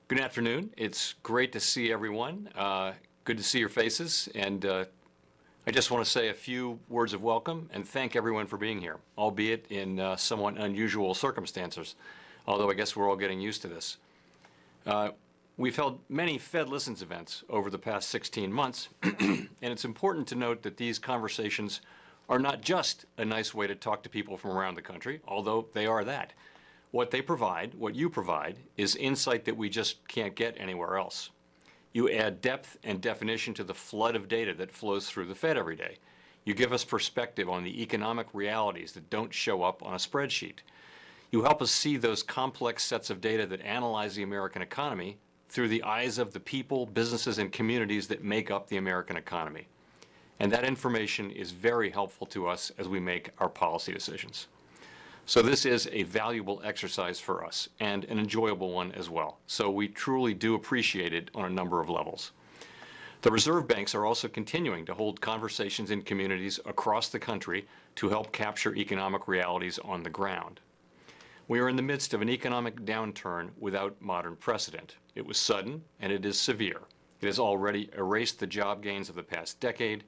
Good afternoon. It's great to see everyone. Good to see your faces. And I just want to say a few words of welcome and thank everyone for being here, albeit in somewhat unusual circumstances, although I guess we're all getting used to this. We've held many Fed Listens events over the past 16 months, and it's important to note that these conversations are not just a nice way to talk to people from around the country, although they are that. What they provide, what you provide, is insight that we just can't get anywhere else. You add depth and definition to the flood of data that flows through the Fed every day. You give us perspective on the economic realities that don't show up on a spreadsheet. You help us see those complex sets of data that analyze the American economy through the eyes of the people, businesses, and communities that make up the American economy. And that information is very helpful to us as we make our policy decisions. So this is a valuable exercise for us and an enjoyable one as well. So we truly do appreciate it on a number of levels. The reserve banks are also continuing to hold conversations in communities across the country to help capture economic realities on the ground. We are in the midst of an economic downturn without modern precedent. It was sudden and it is severe. It has already erased the job gains of the past decade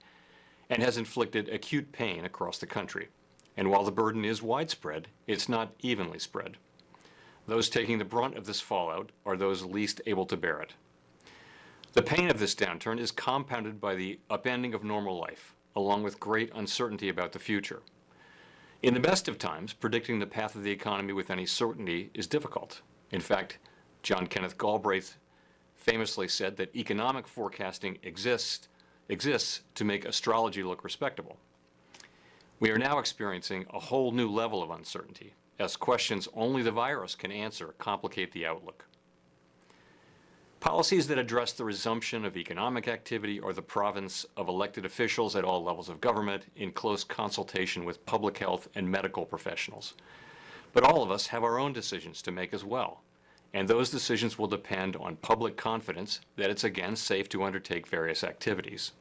and has inflicted acute pain across the country. And while the burden is widespread, it's not evenly spread. Those taking the brunt of this fallout are those least able to bear it. The pain of this downturn is compounded by the upending of normal life, along with great uncertainty about the future. In the best of times, predicting the path of the economy with any certainty is difficult. In fact, John Kenneth Galbraith famously said that economic forecasting exists to make astrology look respectable. We are now experiencing a whole new level of uncertainty, as questions only the virus can answer complicate the outlook. Policies that address the resumption of economic activity are the province of elected officials at all levels of government in close consultation with public health and medical professionals. But all of us have our own decisions to make as well, and those decisions will depend on public confidence that it's again safe to undertake various activities.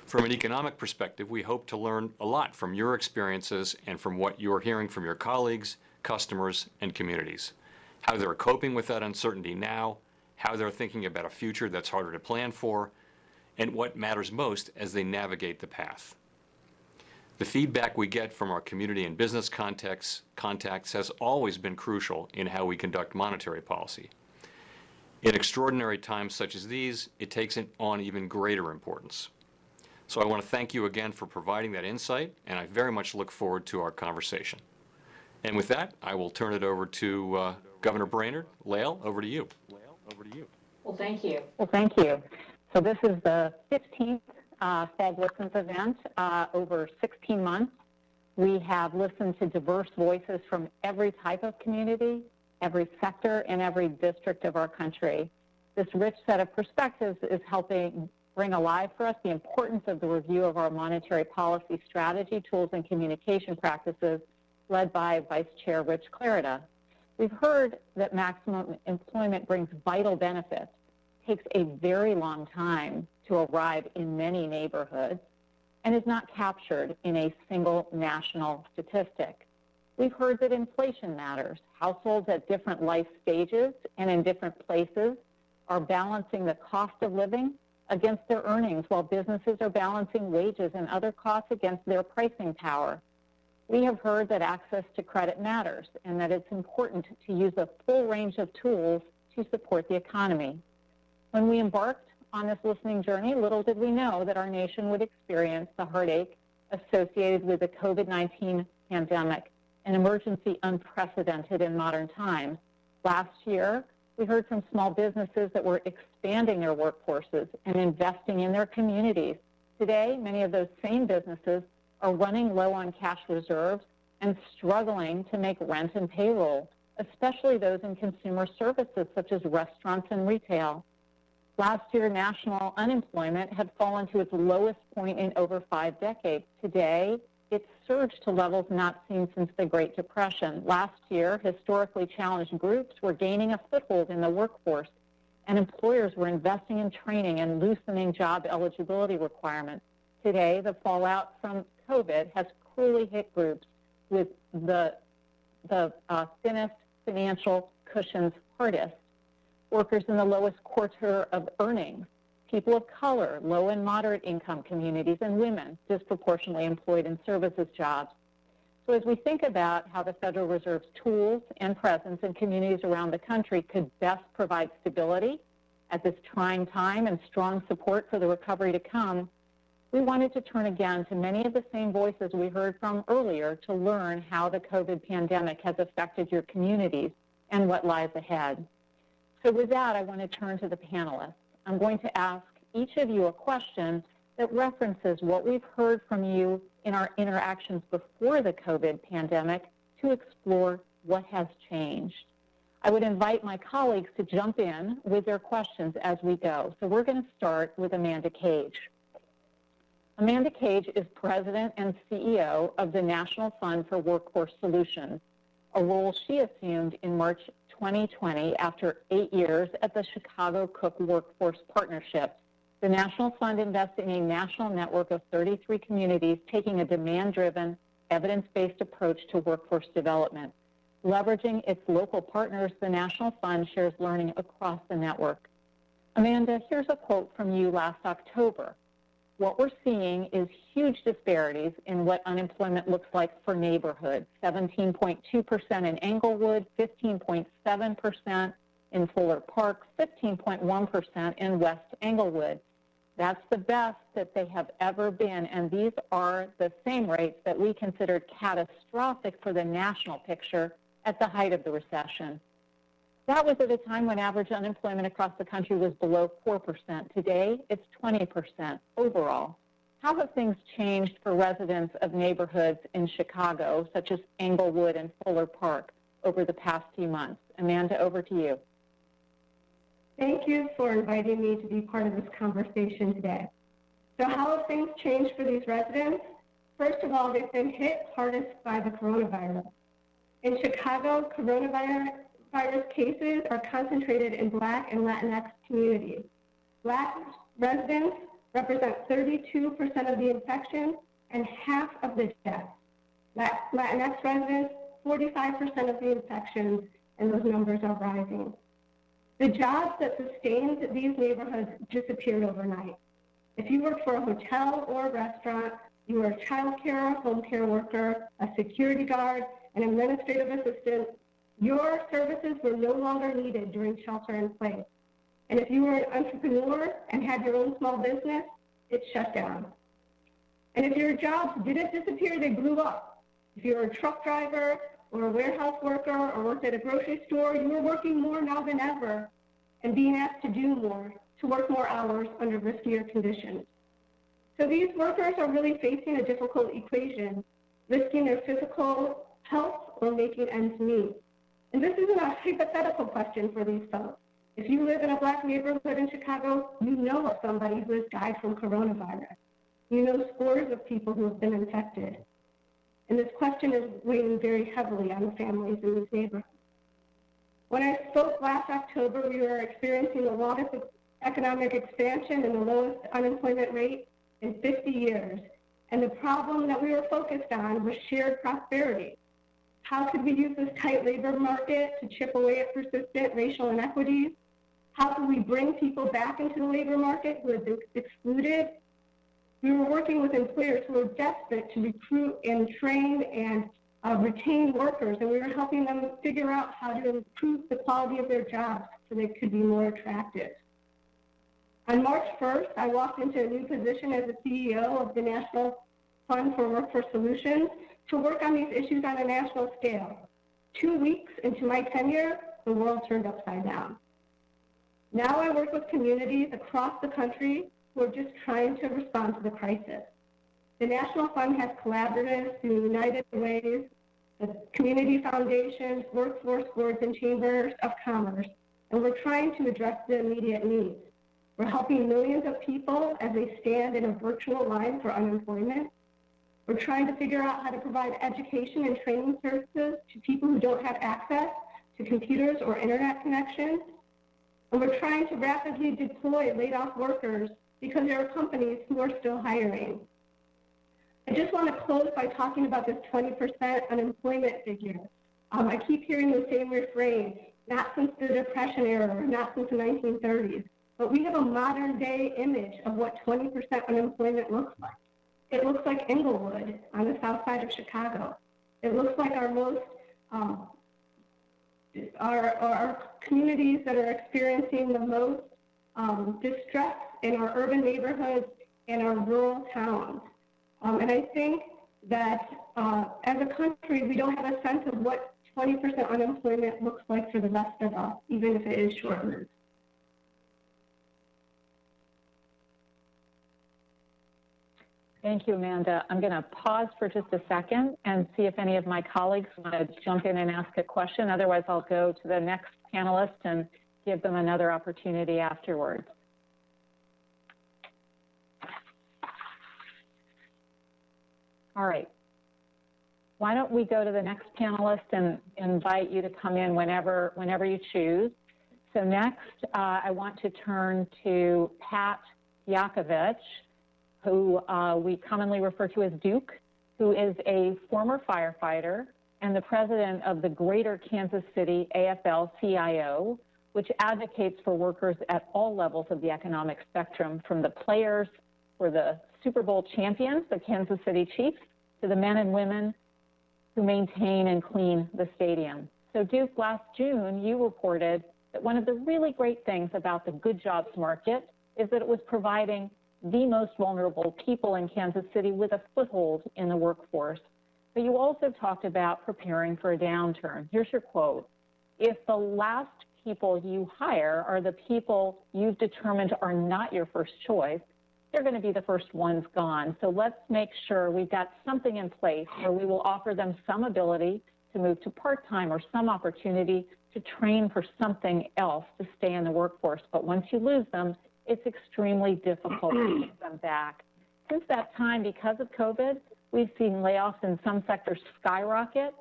From an economic perspective, we hope to learn a lot from your experiences and from what you're hearing from your colleagues, customers, and communities. How they're coping with that uncertainty now, how they're thinking about a future that's harder to plan for, and what matters most as they navigate the path. The feedback we get from our community and business contacts has always been crucial in how we conduct monetary policy. In extraordinary times such as these, it takes on even greater importance. So I want to thank you again for providing that insight, and I very much look forward to our conversation. And with that, I will turn it over to Governor Brainard. Lael, over to you. Well, thank you. So this is the 15th Fed Listens event over 16 months. We have listened to diverse voices from every type of community, every sector, and every district of our country. This rich set of perspectives is helping bring alive for us the importance of the review of our monetary policy strategy, tools, and communication practices led by Vice Chair Rich Clarida. We've heard that maximum employment brings vital benefits. It takes a very long time to arrive in many neighborhoods and is not captured in a single national statistic. We've heard that inflation matters. Households at different life stages and in different places are balancing the cost of living against their earnings, while businesses are balancing wages and other costs against their pricing power. We have heard that access to credit matters and that it's important to use a full range of tools to support the economy. When we embarked on this listening journey, little did we know that our nation would experience the heartache associated with the COVID-19 pandemic, an emergency unprecedented in modern times. Last year, we heard from small businesses that were expanding their workforces and investing in their communities. Today, many of those same businesses are running low on cash reserves and struggling to make rent and payroll, especially those in consumer services such as restaurants and retail. Last year, national unemployment had fallen to its lowest point in over 5 decades. Today, it's surged to levels not seen since the Great Depression. Last year, historically challenged groups were gaining a foothold in the workforce, and employers were investing in training and loosening job eligibility requirements. Today, the fallout from COVID has cruelly hit groups with the thinnest financial cushions hardest. Workers in the lowest quartile of earnings, people of color, low and moderate income communities, and women disproportionately employed in services jobs. So as we think about how the Federal Reserve's tools and presence in communities around the country could best provide stability at this trying time and strong support for the recovery to come, we wanted to turn again to many of the same voices we heard from earlier to learn how the COVID pandemic has affected your communities and what lies ahead. So with that, I want to turn to the panelists. I'm going to ask each of you a question that references what we've heard from you in our interactions before the COVID pandemic to explore what has changed. I would invite my colleagues to jump in with their questions as we go. So we're going to start with Amanda Cage. Amanda Cage is President and CEO of the National Fund for Workforce Solutions, a role she assumed in March 2020 after 8 years at the Chicago Cook Workforce Partnership. The National Fund invests in a national network of 33 communities taking a demand-driven, evidence-based approach to workforce development. Leveraging its local partners, the National Fund shares learning across the network. Amanda, here's a quote from you last October. What we're seeing is huge disparities in what unemployment looks like for neighborhoods, 17.2% in Englewood, 15.7% in Fuller Park, 15.1% in West Englewood. That's the best that they have ever been, and these are the same rates that we considered catastrophic for the national picture at the height of the recession. That was at a time when average unemployment across the country was below 4%. Today, it's 20% overall. How have things changed for residents of neighborhoods in Chicago, such as Englewood and Fuller Park, over the past few months? Amanda, over to you. Thank you for inviting me to be part of this conversation today. So how have things changed for these residents? First of all, they've been hit hardest by the coronavirus. In Chicago, coronavirus cases are concentrated in Black and Latinx communities. Black residents represent 32% of the infection and half of the deaths. Latinx residents, 45% of the infections, and those numbers are rising. The jobs that sustained these neighborhoods disappeared overnight. If you worked for a hotel or a restaurant, you were a child care, home care worker, a security guard, an administrative assistant, your services were no longer needed during shelter in place. And if you were an entrepreneur and had your own small business, it shut down. And if your jobs didn't disappear, they blew up. If you were a truck driver or a warehouse worker or worked at a grocery store, you were working more now than ever and being asked to do more, to work more hours under riskier conditions. So these workers are really facing a difficult equation, risking their physical health or making ends meet. And this isn't a hypothetical question for these folks. If you live in a Black neighborhood in Chicago, you know of somebody who has died from coronavirus. You know scores of people who have been infected. And this question is weighing very heavily on the families in these neighborhoods. When I spoke last October, we were experiencing the longest economic expansion and the lowest unemployment rate in 50 years. And the problem that we were focused on was shared prosperity. How could we use this tight labor market to chip away at persistent racial inequities? How could we bring people back into the labor market who had been excluded? We were working with employers who were desperate to recruit and train and retain workers, and we were helping them figure out how to improve the quality of their jobs so they could be more attractive. On March 1st, I walked into a new position as the CEO of the National Fund for Workforce Solutions to work on these issues on a national scale. 2 weeks into my tenure, the world turned upside down. Now I work with communities across the country who are just trying to respond to the crisis. The National Fund has collaboratives through United Ways, the community foundations, workforce boards, and chambers of commerce, and we're trying to address the immediate needs. We're helping millions of people as they stand in a virtual line for unemployment. We're trying to figure out how to provide education and training services to people who don't have access to computers or internet connections. And we're trying to rapidly deploy laid-off workers because there are companies who are still hiring. I just want to close by talking about this 20% unemployment figure. I keep hearing the same refrain, not since the Depression era, not since the 1930s, but we have a modern day image of what 20% unemployment looks like. It looks like Inglewood on the south side of Chicago. It looks like our most, our communities that are experiencing the most distress in our urban neighborhoods and our rural towns. And I think that as a country, we don't have a sense of what 20% unemployment looks like for the rest of us, even if it is short-lived. Thank you, Amanda. I'm going to pause for just a second and see if any of my colleagues want to jump in and ask a question. Otherwise, I'll go to the next panelist and give them another opportunity afterwards. All right. Why don't we go to the next panelist and invite you to come in whenever you choose. So next, I want to turn to Pat Yakovich, who we commonly refer to as Duke, who is a former firefighter and the president of the Greater Kansas City AFL-CIO, which advocates for workers at all levels of the economic spectrum, from the players for the Super Bowl champions, the Kansas City Chiefs, to the men and women who maintain and clean the stadium. So Duke, last June, you reported that one of the really great things about the good jobs market is that it was providing the most vulnerable people in Kansas City with a foothold in the workforce. But you also talked about preparing for a downturn. Here's your quote: "If the last people you hire are the people you've determined are not your first choice, they're going to be the first ones gone. So let's make sure we've got something in place where we will offer them some ability to move to part-time or some opportunity to train for something else to stay in the workforce. But once you lose them, it's extremely difficult to get them back." Since that time, because of COVID, we've seen layoffs in some sectors skyrocket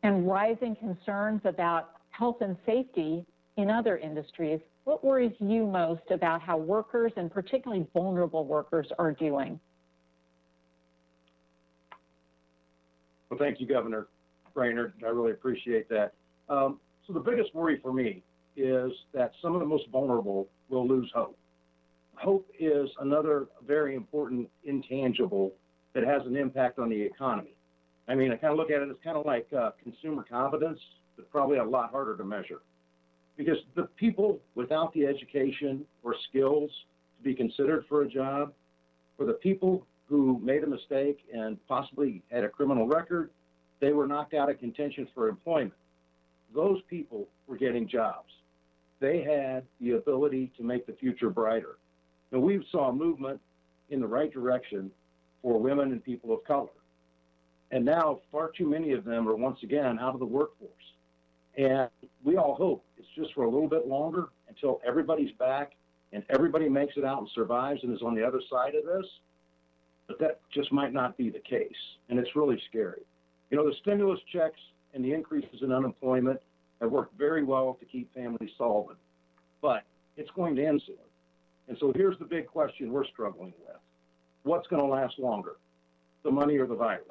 and rising concerns about health and safety in other industries. What worries you most about how workers, and particularly vulnerable workers, are doing? Well, thank you, Governor Brainard. I really appreciate that. So the biggest worry for me is that some of the most vulnerable will lose hope. Hope is another very important intangible that has an impact on the economy. I mean, I kind of look at it as kind of like consumer confidence, but probably a lot harder to measure. Because the people without the education or skills to be considered for a job, or the people who made a mistake and possibly had a criminal record, they were knocked out of contention for employment. Those people were getting jobs. They had the ability to make the future brighter. And we saw a movement in the right direction for women and people of color. And now far too many of them are once again out of the workforce. And we all hope it's just for a little bit longer until everybody's back and everybody makes it out and survives and is on the other side of this. But that just might not be the case. And it's really scary. You know, the stimulus checks and the increases in unemployment have worked very well to keep families solvent. But it's going to end soon. And so here's the big question we're struggling with. What's going to last longer, the money or the virus?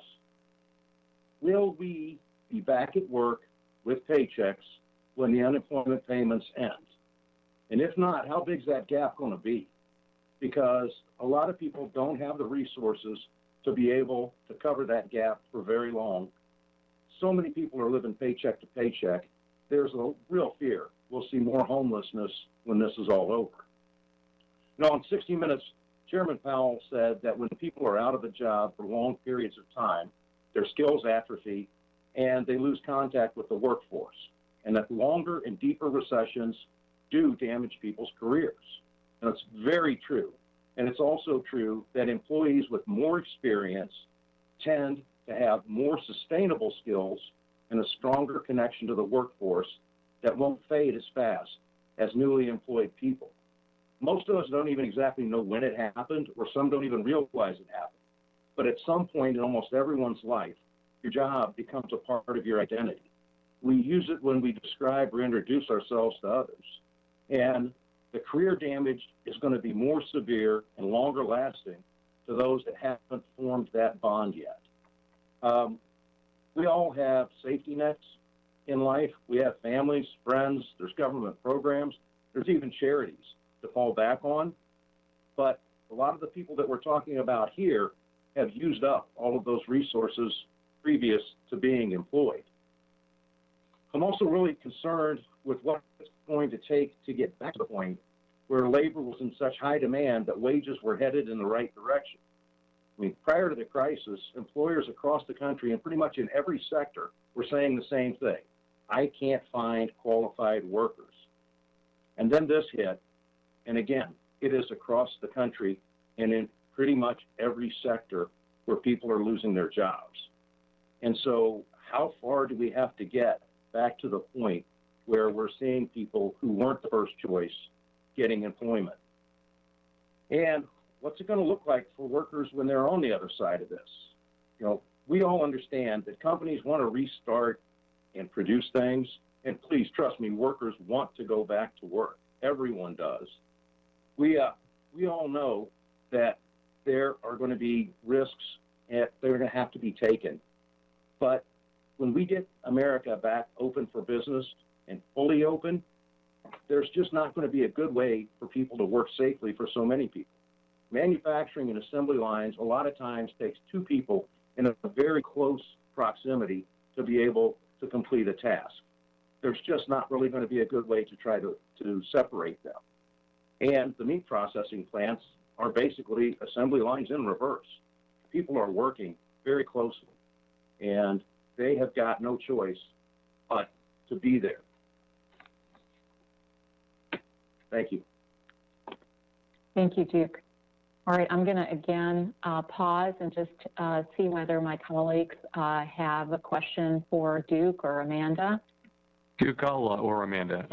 Will we be back at work with paychecks when the unemployment payments end? And if not, how big is that gap going to be? Because a lot of people don't have the resources to be able to cover that gap for very long. So many people are living paycheck to paycheck. There's a real fear we'll see more homelessness when this is all over. You know, on 60 Minutes, Chairman Powell said that when people are out of a job for long periods of time, their skills atrophy and they lose contact with the workforce, and that longer and deeper recessions do damage people's careers. And it's very true. And it's also true that employees with more experience tend to have more sustainable skills and a stronger connection to the workforce that won't fade as fast as newly employed people. Most of us don't even exactly know when it happened, or some don't even realize it happened. But at some point in almost everyone's life, your job becomes a part of your identity. We use it when we describe or introduce ourselves to others. And the career damage is going to be more severe and longer lasting to those that haven't formed that bond yet. We all have safety nets in life. We have families, friends, there's government programs, there's even charities to fall back on. But a lot of the people that we're talking about here have used up all of those resources previous to being employed. I'm also really concerned with what it's going to take to get back to the point where labor was in such high demand that wages were headed in the right direction. I mean, prior to the crisis, employers across the country and pretty much in every sector were saying the same thing. I can't find qualified workers. And then this hit, and again, it is across the country and in pretty much every sector where people are losing their jobs. And so how far do we have to get back to the point where we're seeing people who weren't the first choice getting employment? And what's it going to look like for workers when they're on the other side of this? You know, we all understand that companies want to restart and produce things. And please trust me, workers want to go back to work. Everyone does. We all know that there are going to be risks and they're going to have to be taken. But when we get America back open for business and fully open, there's just not going to be a good way for people to work safely for so many people. Manufacturing and assembly lines a lot of times takes two people in a very close proximity to be able to complete a task. There's just not really going to be a good way to try to separate them. And the meat processing plants are basically assembly lines in reverse. People are working very closely, and they have got no choice but to be there. Thank you. Thank you, Duke. All right, I'm going to again pause and just see whether my colleagues have a question for Duke or Amanda. Duke, or Amanda,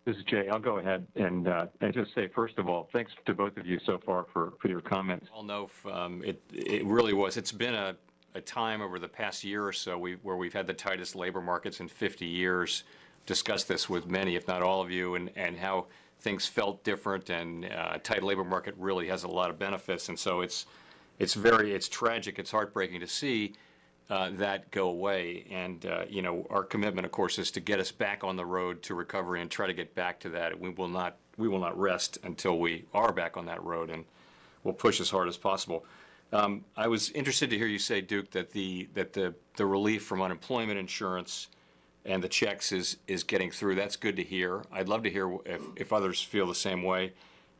this is Jay. I'll go ahead and just say, first of all, thanks to both of you so far for your comments. I'll know it really was. It's been a time over the past year or so where we've had the tightest labor markets in 50 years. Discussed this with many, if not all of you, and how things felt different, and a tight labor market really has a lot of benefits. And so it's tragic, it's heartbreaking to see that go away. And you know, our commitment, of course, is to get us back on the road to recovery and try to get back to that. We will not rest until we are back on that road, and we'll push as hard as possible. I was interested to hear you say, Duke, that the relief from unemployment insurance and the checks is getting through. That's good to hear. I'd love to hear if others feel the same way.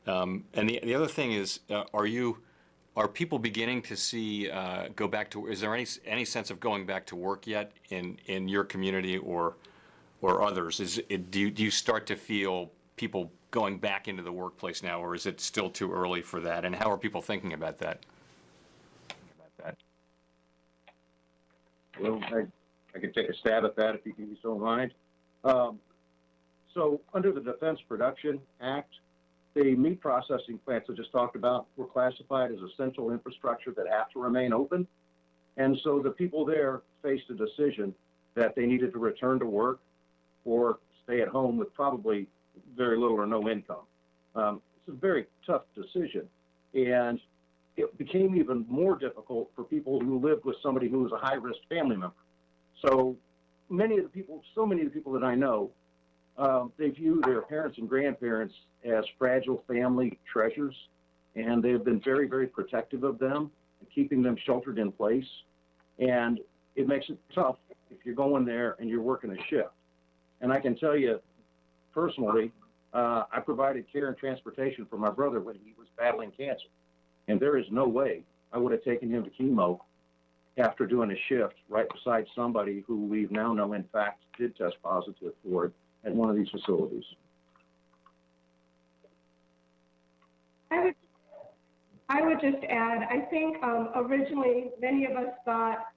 And the other thing is, are people beginning to see go back to? Is there any sense of going back to work yet in your community or others? Do you start to feel people going back into the workplace now, or is it still too early for that? And how are people thinking about that? Well, I can take a stab at that if you so mind. So under the Defense Production Act, the meat processing plants I just talked about were classified as essential infrastructure that have to remain open. And so the people there faced a decision that they needed to return to work or stay at home with probably very little or no income. It's a very tough decision. And it became even more difficult for people who lived with somebody who was a high-risk family member. So many of the people that I know, they view their parents and grandparents as fragile family treasures, and they've been very, very protective of them and keeping them sheltered in place. And it makes it tough if you're going there and you're working a shift. And I can tell you personally, I provided care and transportation for my brother when he was battling cancer. And there is no way I would have taken him to chemo after doing a shift right beside somebody who we now know, in fact, did test positive for it at one of these facilities. I would just add, I think originally many of us thought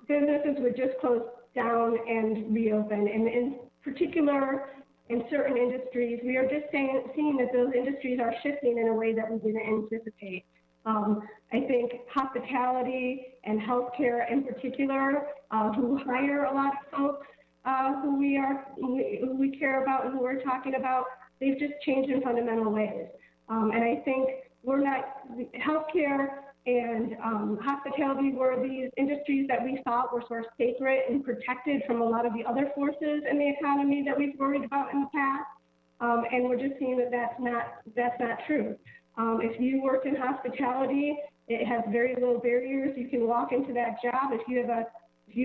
businesses would just close down and reopen. And in particular, in certain industries, we are just seeing that those industries are shifting in a way that we didn't anticipate. I think hospitality and healthcare in particular, who hire a lot of folks, who we care about and who we're talking about. They've just changed in fundamental ways. And I think healthcare and hospitality were these industries that we thought were sort of sacred and protected from a lot of the other forces in the economy that we've worried about in the past. And we're just seeing that that's not true. If you work in hospitality, it has very low barriers. You can walk into that job. If you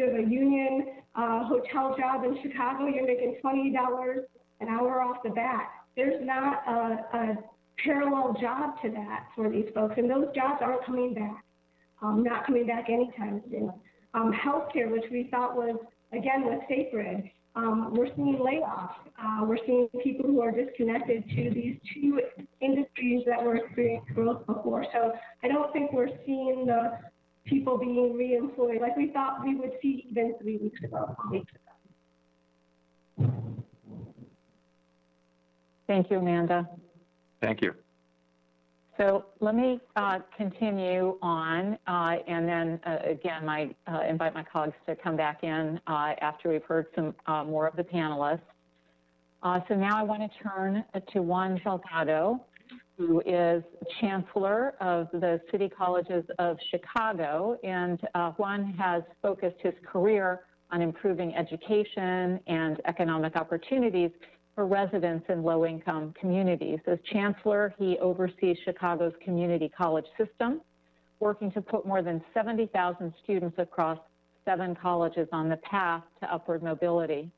have a union hotel job in Chicago, you're making $20 an hour off the bat. There's not a parallel job to that for these folks, and those jobs aren't coming back, not coming back anytime soon. Healthcare, which we thought was sacred, we're seeing layoffs. We're seeing people who are disconnected to these two industries that were experiencing growth before. So I don't think we're seeing the people being reemployed like we thought we would see even 3 weeks ago. Thank you, Amanda. Thank you. So let me continue on, and then again, invite my colleagues to come back in after we've heard some more of the panelists. So now I want to turn to Juan Delgado, who is Chancellor of the City Colleges of Chicago, and Juan has focused his career on improving education and economic opportunities for residents in low-income communities. As Chancellor, he oversees Chicago's community college system, working to put more than 70,000 students across 7 colleges on the path to upward mobility.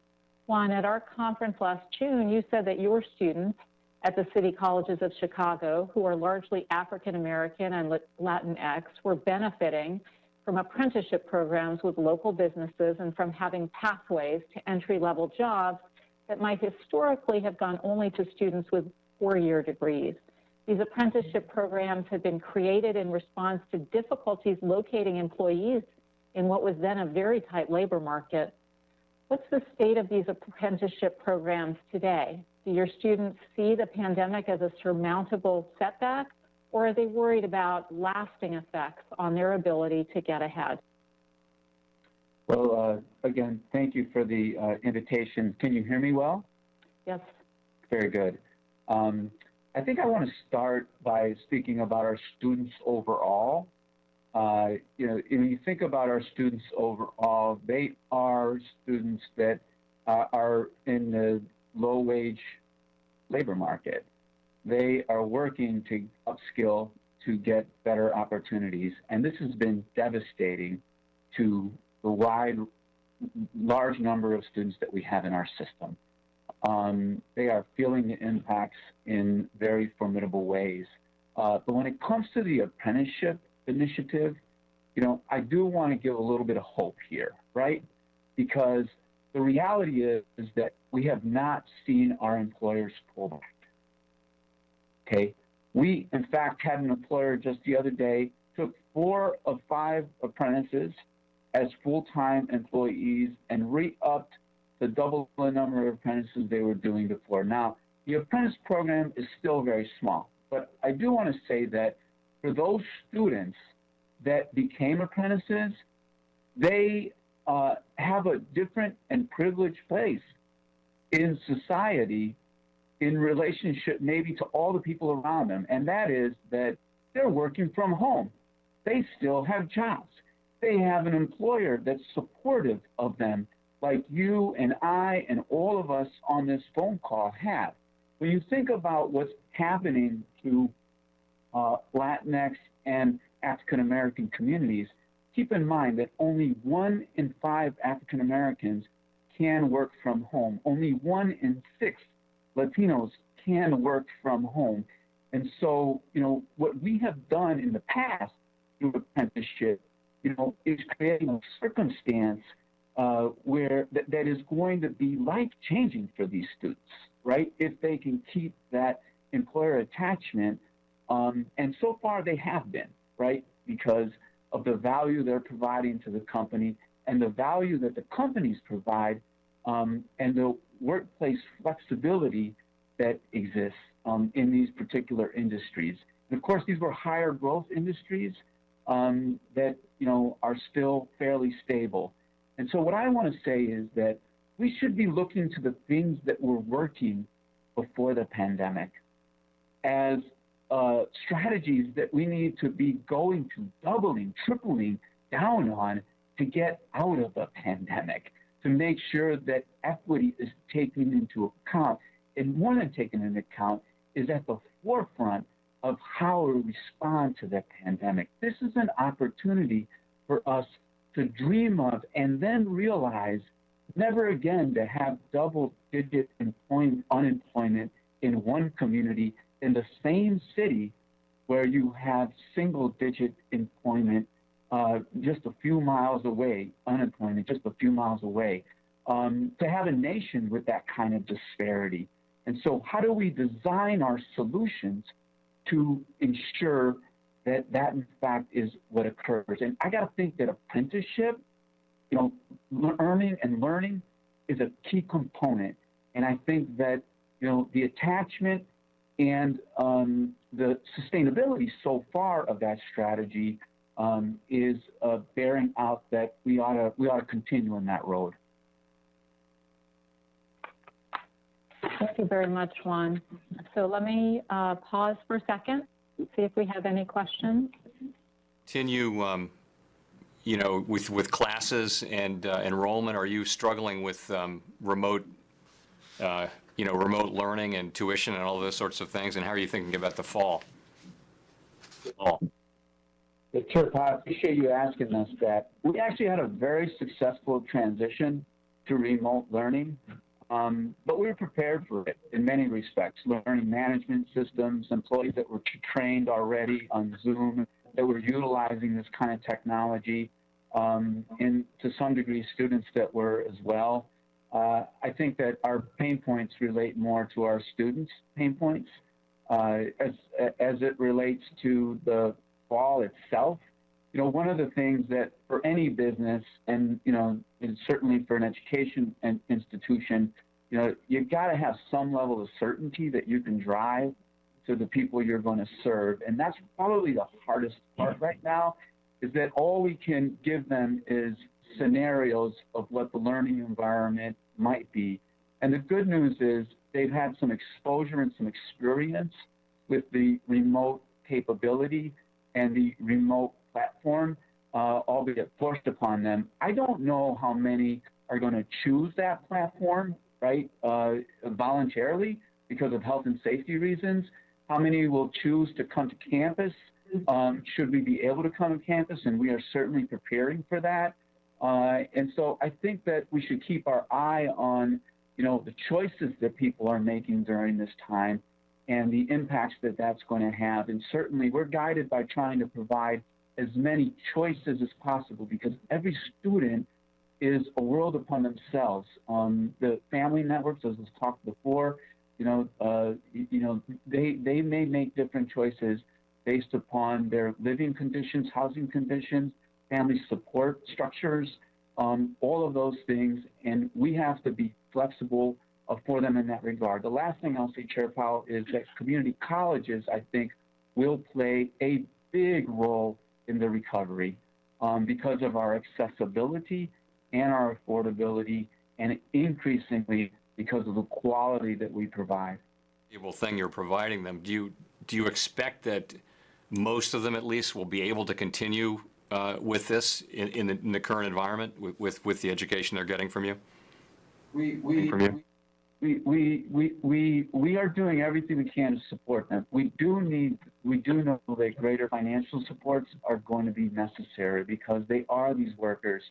Juan, at our conference last June, you said that your students at the City Colleges of Chicago, who are largely African American and Latinx, were benefiting from apprenticeship programs with local businesses and from having pathways to entry-level jobs that might historically have gone only to students with 4-year degrees. These apprenticeship programs had been created in response to difficulties locating employees in what was then a very tight labor market. What's the state of these apprenticeship programs today? Do your students see the pandemic as a surmountable setback, or are they worried about lasting effects on their ability to get ahead? Well, again, thank you for the invitation. Can you hear me well? Yes. Very good. I think I want to start by speaking about our students overall. When you think about our students overall, they are students that are in the low-wage labor market. They are working to upskill to get better opportunities, and this has been devastating to the large number of students that we have in our system. They are feeling the impacts in very formidable ways. But when it comes to the apprenticeship initiative, I do want to give a little bit of hope here, right? Because the reality is that we have not seen our employers pull back. Okay? We, in fact, had an employer just the other day, took 4 of 5 apprentices as full-time employees and re-upped the double the number of apprentices they were doing before. Now, the apprentice program is still very small, but I do want to say that for those students that became apprentices, they have a different and privileged place in society in relationship maybe to all the people around them, and that is that they're working from home. They still have jobs. They have an employer that's supportive of them, like you and I and all of us on this phone call have. When you think about what's happening to Latinx and African American communities, keep in mind that only 1 in 5 African Americans can work from home. Only 1 in 6 Latinos can work from home. And so, what we have done in the past through apprenticeship, is creating a circumstance where that is going to be life-changing for these students, right? If they can keep that employer attachment, and so far they have been, right? Because of the value they're providing to the company and the value that the companies provide, and the workplace flexibility that exists in these particular industries. And of course, these were higher growth industries that are still fairly stable. And so what I want to say is that we should be looking to the things that were working before the pandemic as strategies that we need to be going to doubling, tripling down on to get out of the pandemic, to make sure that equity is taken into account. And more than taken into account is at the forefront of how we respond to the pandemic. This is an opportunity for us to dream of and then realize never again to have double-digit unemployment in one community in the same city where you have single-digit employment just a few miles away, unemployment just a few miles away, to have a nation with that kind of disparity. And so how do we design our solutions to ensure that that in fact is what occurs? And I got to think that apprenticeship, learning is a key component. And I think that, the attachment and the sustainability so far of that strategy is bearing out that we ought to continue on that road. Thank you very much, Juan. So let me pause for a second, see if we have any questions. Continue, with classes and enrollment, are you struggling with remote learning and tuition and all those sorts of things? And how are you thinking about the fall? Sure, I appreciate you asking us that. We actually had a very successful transition to remote learning, but we were prepared for it in many respects. Learning management systems, employees that were trained already on Zoom, that were utilizing this kind of technology, and to some degree, students that were as well. I think that our pain points relate more to our students' pain points as it relates to the fall itself. One of the things that for any business and certainly for an education institution, you've got to have some level of certainty that you can drive to the people you're going to serve. And that's probably the hardest part right now, is that all we can give them is scenarios of what the learning environment might be. And the good news is they've had some exposure and some experience with the remote capability and the remote platform, albeit forced upon them. I don't know how many are going to choose that platform, right, voluntarily because of health and safety reasons. How many will choose to come to campus? Should we be able to come to campus? And we are certainly preparing for that. And so I think that we should keep our eye on, the choices that people are making during this time and the impacts that that's going to have. And certainly we're guided by trying to provide as many choices as possible, because every student is a world upon themselves. The family networks, as was talked before, they may make different choices based upon their living conditions, housing conditions, family support structures, all of those things, and we have to be flexible for them in that regard. The last thing I'll say, Chair Powell, is that community colleges, I think, will play a big role in the recovery because of our accessibility and our affordability, and increasingly because of the quality that we provide. Valuable thing you're providing them. Do you expect that most of them, at least, will be able to continue with this in the current environment with the education they're getting from you? We are doing everything we can to support them. We do know that greater financial supports are going to be necessary, because they are these workers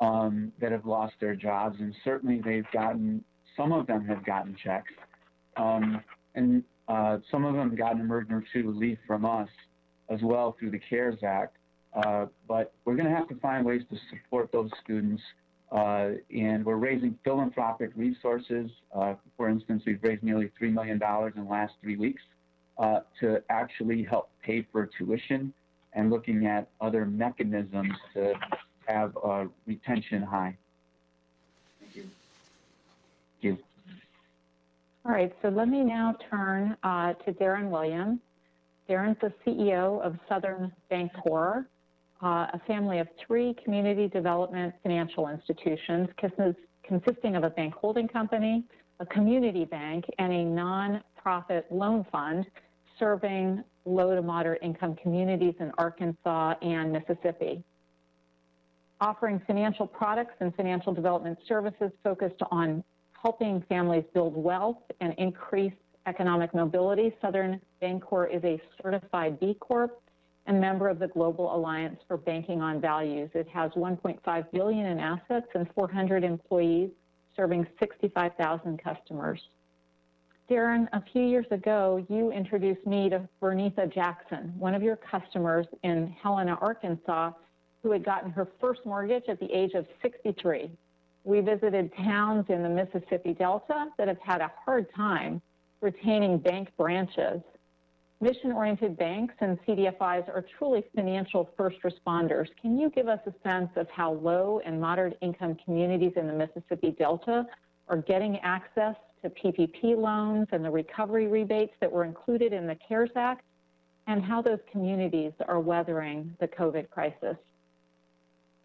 that have lost their jobs, and certainly some of them have gotten checks, and some of them got emergency relief from us as well through the CARES Act. But we're going to have to find ways to support those students, and we're raising philanthropic resources. For instance, we've raised nearly $3 million in the last 3 weeks to actually help pay for tuition, and looking at other mechanisms to have retention high. Thank you. Thank you. All right, so let me now turn to Darren Williams. Darren's the CEO of Southern Bancorp, a family of 3 community development financial institutions consisting of a bank holding company, a community bank, and a nonprofit loan fund serving low to moderate income communities in Arkansas and Mississippi. Offering financial products and financial development services focused on helping families build wealth and increase economic mobility, Southern Bancorp is a certified B Corp and member of the Global Alliance for Banking on Values. It has $1.5 billion in assets and 400 employees, serving 65,000 customers. Darren, a few years ago, you introduced me to Vernitha Jackson, one of your customers in Helena, Arkansas, who had gotten her first mortgage at the age of 63. We visited towns in the Mississippi Delta that have had a hard time retaining bank branches. Mission-oriented banks and CDFIs are truly financial first responders. Can you give us a sense of how low and moderate income communities in the Mississippi Delta are getting access to PPP loans and the recovery rebates that were included in the CARES Act, and how those communities are weathering the COVID crisis?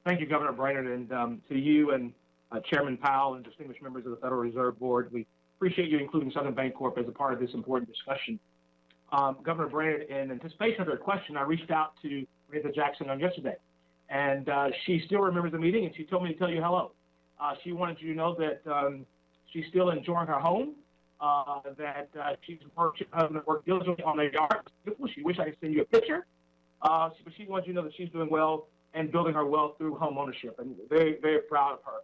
Thank you, Governor Brainard, and to you and Chairman Powell and distinguished members of the Federal Reserve Board. We appreciate you including Southern Bancorp as a part of this important discussion. Governor Brainard, in anticipation of your question, I reached out to Vernitha Jackson on yesterday, and she still remembers the meeting, and she told me to tell you hello. She wanted you to know that she's still enjoying her home, that she's worked diligently on the yard. She wished I could send you a picture, but she wants you to know that she's doing well and building her wealth through home ownership, and very, very proud of her.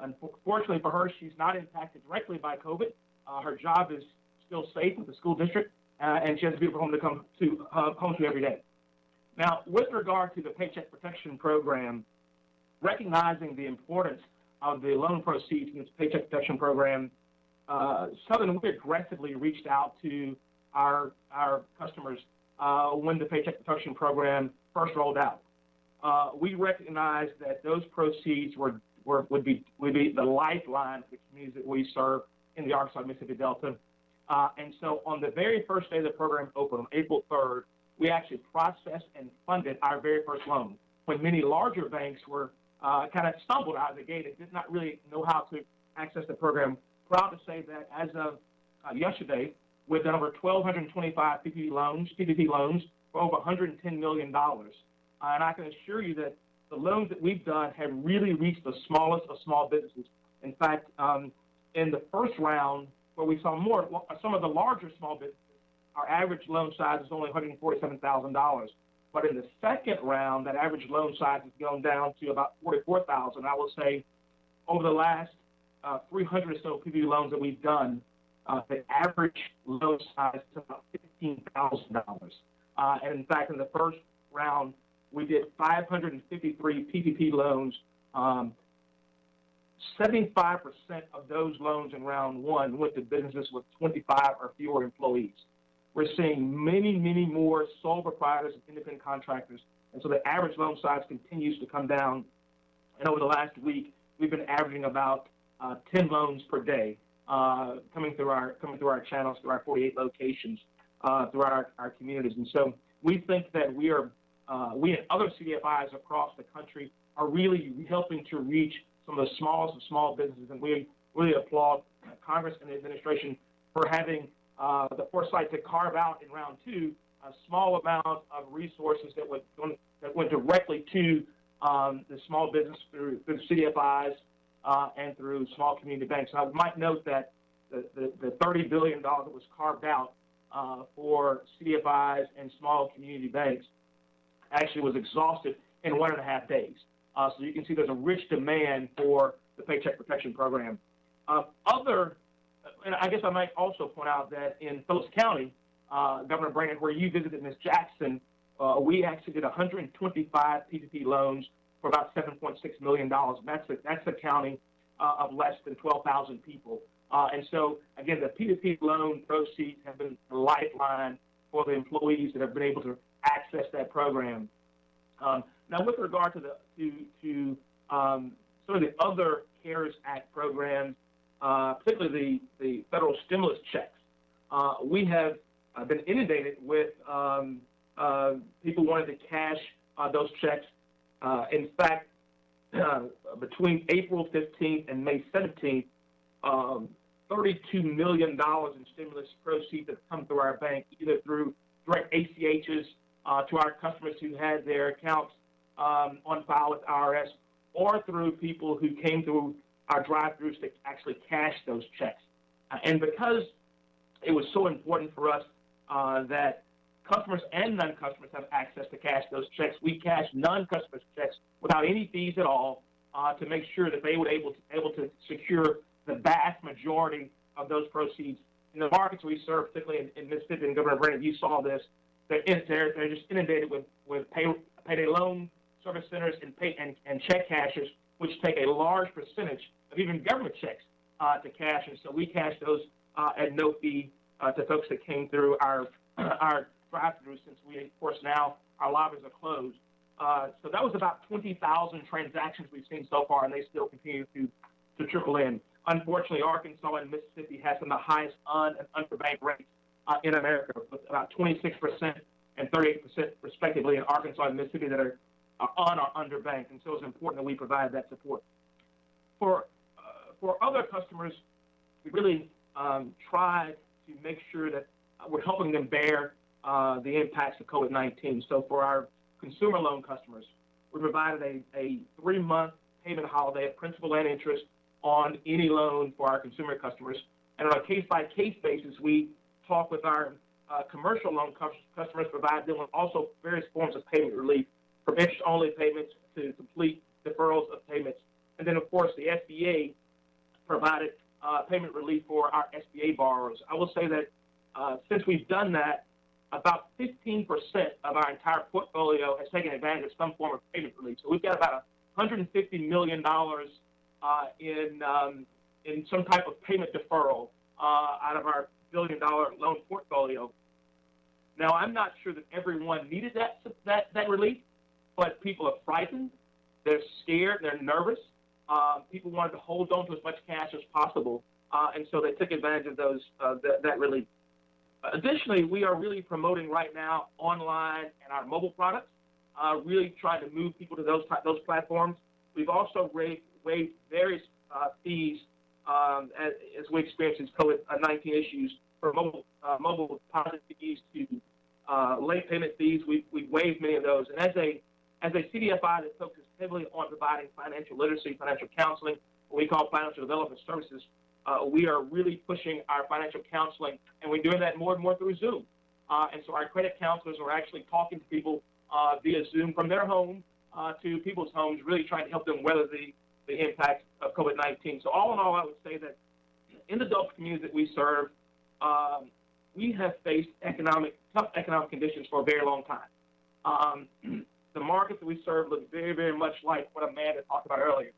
Unfortunately for her, she's not impacted directly by COVID. Her job is still safe with the school district, and she has a beautiful home to come to home to every day. Now, with regard to the Paycheck Protection Program, recognizing the importance of the loan proceeds in this Paycheck Protection Program, Southern, we aggressively reached out to our customers when the Paycheck Protection Program first rolled out. We recognized that those proceeds would be the lifeline for the communities that we serve in the Arkansas Mississippi Delta. And so on the very first day the program opened, on April 3rd, we actually processed and funded our very first loan. When many larger banks were kind of stumbled out of the gate and did not really know how to access the program, proud to say that as of yesterday, we've done over 1,225 PPP loans for over $110 million. And I can assure you that the loans that we've done have really reached the smallest of small businesses. In fact, in the first round, where we saw some of the larger small businesses, our average loan size is only $147,000. But in the second round, that average loan size has gone down to about $44,000. I will say over the last 300 or so PPP loans that we've done, the average loan size is about $15,000. And in fact, in the first round, we did 553 PPP loans. 75% of those loans in round one went to businesses with 25 or fewer employees. We're seeing many, many more sole proprietors and independent contractors, and so the average loan size continues to come down. And over the last week, we've been averaging about 10 loans per day coming through our channels, through our 48 locations, through our communities. And so we think that we and other CDFIs across the country are really helping to reach some of the smallest of small businesses, and we really applaud Congress and the administration for having the foresight to carve out in round two a small amount of resources that went directly to the small business through CDFIs and through small community banks. And I might note that the $30 billion that was carved out for CDFIs and small community banks actually was exhausted in 1.5 days. So you can see there's a rich demand for the Paycheck Protection Program. And I guess I might also point out that in Phillips County, Governor Brainard, where you visited Ms. Jackson, we actually did 125 PPP loans for about $7.6 million. That's a county of less than 12,000 people. And so, again, the PPP loan proceeds have been a lifeline for the employees that have been able to access that program. Now, with regard to some of the other CARES Act programs, particularly the federal stimulus checks, we have been inundated with people wanting to cash those checks. In fact, between April 15th and May 17th, $32 million in stimulus proceeds have come through our bank, either through direct ACHs to our customers who had their accounts on file with IRS, or through people who came through our drive-thrus to actually cash those checks. And because it was so important for us that customers and non-customers have access to cash those checks, we cashed non-customers' checks without any fees at all to make sure that they were able to secure the vast majority of those proceeds. In the markets we serve, particularly in Mississippi, and Governor Brainard, you saw this, they're just inundated with payday loan service centers and check cashers, which take a large percentage of even government checks to cash. And so we cash those at no fee to folks that came through our drive-through, since we, of course, now our lobbies are closed. So that was about 20,000 transactions we've seen so far, and they still continue to trickle in. Unfortunately, Arkansas and Mississippi have some of the highest and underbanked rates in America, with about 26% and 38% respectively in Arkansas and Mississippi that are on or underbanked, and so it's important that we provide that support. For other customers, we really tried to make sure that we're helping them bear the impacts of COVID-19. So for our consumer loan customers, we provided a 3-month payment holiday of principal and interest on any loan for our consumer customers. And on a case-by-case basis, we talk with our commercial loan customers, provide them with also various forms of payment relief, from interest-only payments to complete deferrals of payments. And then, of course, the SBA provided payment relief for our SBA borrowers. I will say that since we've done that, about 15% of our entire portfolio has taken advantage of some form of payment relief. So we've got about $150 million in some type of payment deferral out of our billion-dollar loan portfolio. Now, I'm not sure that everyone needed that relief, but people are frightened, they're scared, they're nervous. People wanted to hold on to as much cash as possible, and so they took advantage of that relief. Additionally, we are really promoting right now online and our mobile products, really trying to move people to those platforms. We've also waived various fees as we experience these COVID-19 issues, for mobile deposit fees to late payment fees. We've waived many of those. And as a CDFI that focuses heavily on providing financial literacy, financial counseling, what we call financial development services, we are really pushing our financial counseling, and we're doing that more and more through Zoom. And so our credit counselors are actually talking to people via Zoom from their home to people's homes, really trying to help them weather the impact of COVID-19. So all in all, I would say that in the Gulf communities that we serve, we have faced tough economic conditions for a very long time. The markets that we serve look very, very much like what Amanda talked about earlier,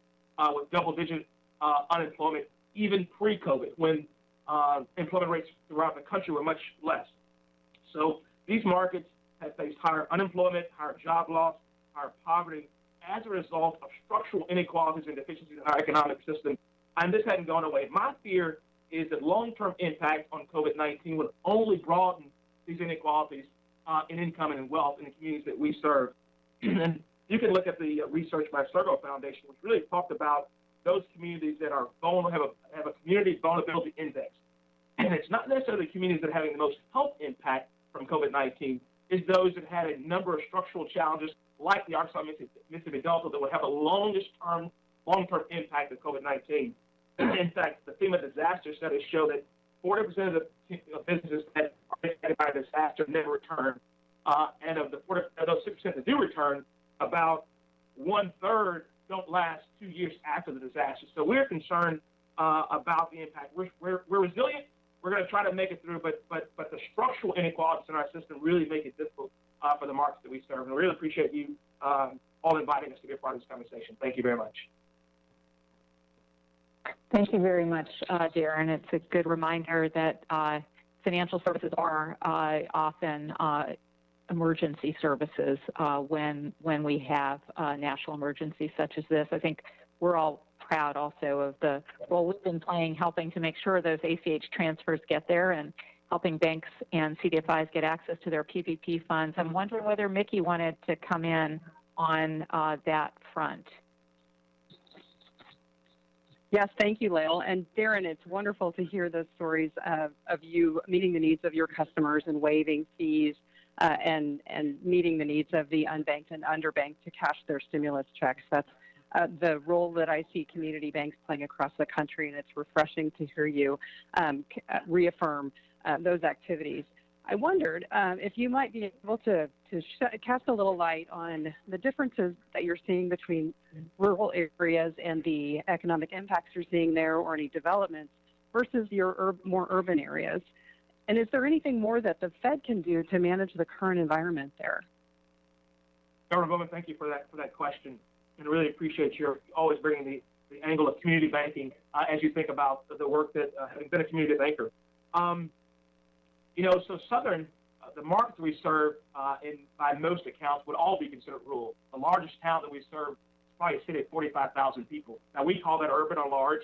with double-digit unemployment, even pre-COVID, when employment rates throughout the country were much less. So these markets have faced higher unemployment, higher job loss, higher poverty, as a result of structural inequalities and deficiencies in our economic system, and this hadn't gone away. My fear is that long-term impact on COVID-19 would only broaden these inequalities in income and in wealth in the communities that we serve. And you can look at the research by Sergo Foundation, which really talked about those communities that are vulnerable, have a community vulnerability index. And it's not necessarily the communities that are having the most health impact from COVID-19, it's those that had a number of structural challenges, like the Arkansas Mississippi Delta, that would have the long-term impact of COVID-19. In fact, the FEMA disaster studies show that 40% of the businesses that are affected by a disaster never return, and of those 6% that do return, about 1/3 don't last 2 years after the disaster. So we're concerned about the impact. We're resilient. We're going to try to make it through, but the structural inequalities in our system really make it difficult for the markets that we serve. And I really appreciate you all inviting us to be a part of this conversation. Thank you very much. Thank you very much, Darren. It's a good reminder that financial services are often emergency services when we have national emergencies such as this. I think we're all proud also of the role we've been playing, helping to make sure those ACH transfers get there and helping banks and CDFIs get access to their PPP funds. I'm wondering whether Mickey wanted to come in on that front. Yes, thank you, Lael. And Darren, it's wonderful to hear those stories of you meeting the needs of your customers and waiving fees and meeting the needs of the unbanked and underbanked to cash their stimulus checks. That's the role that I see community banks playing across the country, and it's refreshing to hear you reaffirm those activities. I wondered if you might be able to cast a little light on the differences that you're seeing between rural areas and the economic impacts you're seeing there, or any developments, versus your more urban areas. And is there anything more that the Fed can do to manage the current environment there? Governor Bowman, thank you for that question, and really appreciate your always bringing the angle of community banking as you think about the work that having been a community banker. So Southern, the markets we serve, by most accounts, would all be considered rural. The largest town that we serve is probably a city of 45,000 people. Now, we call that urban or large,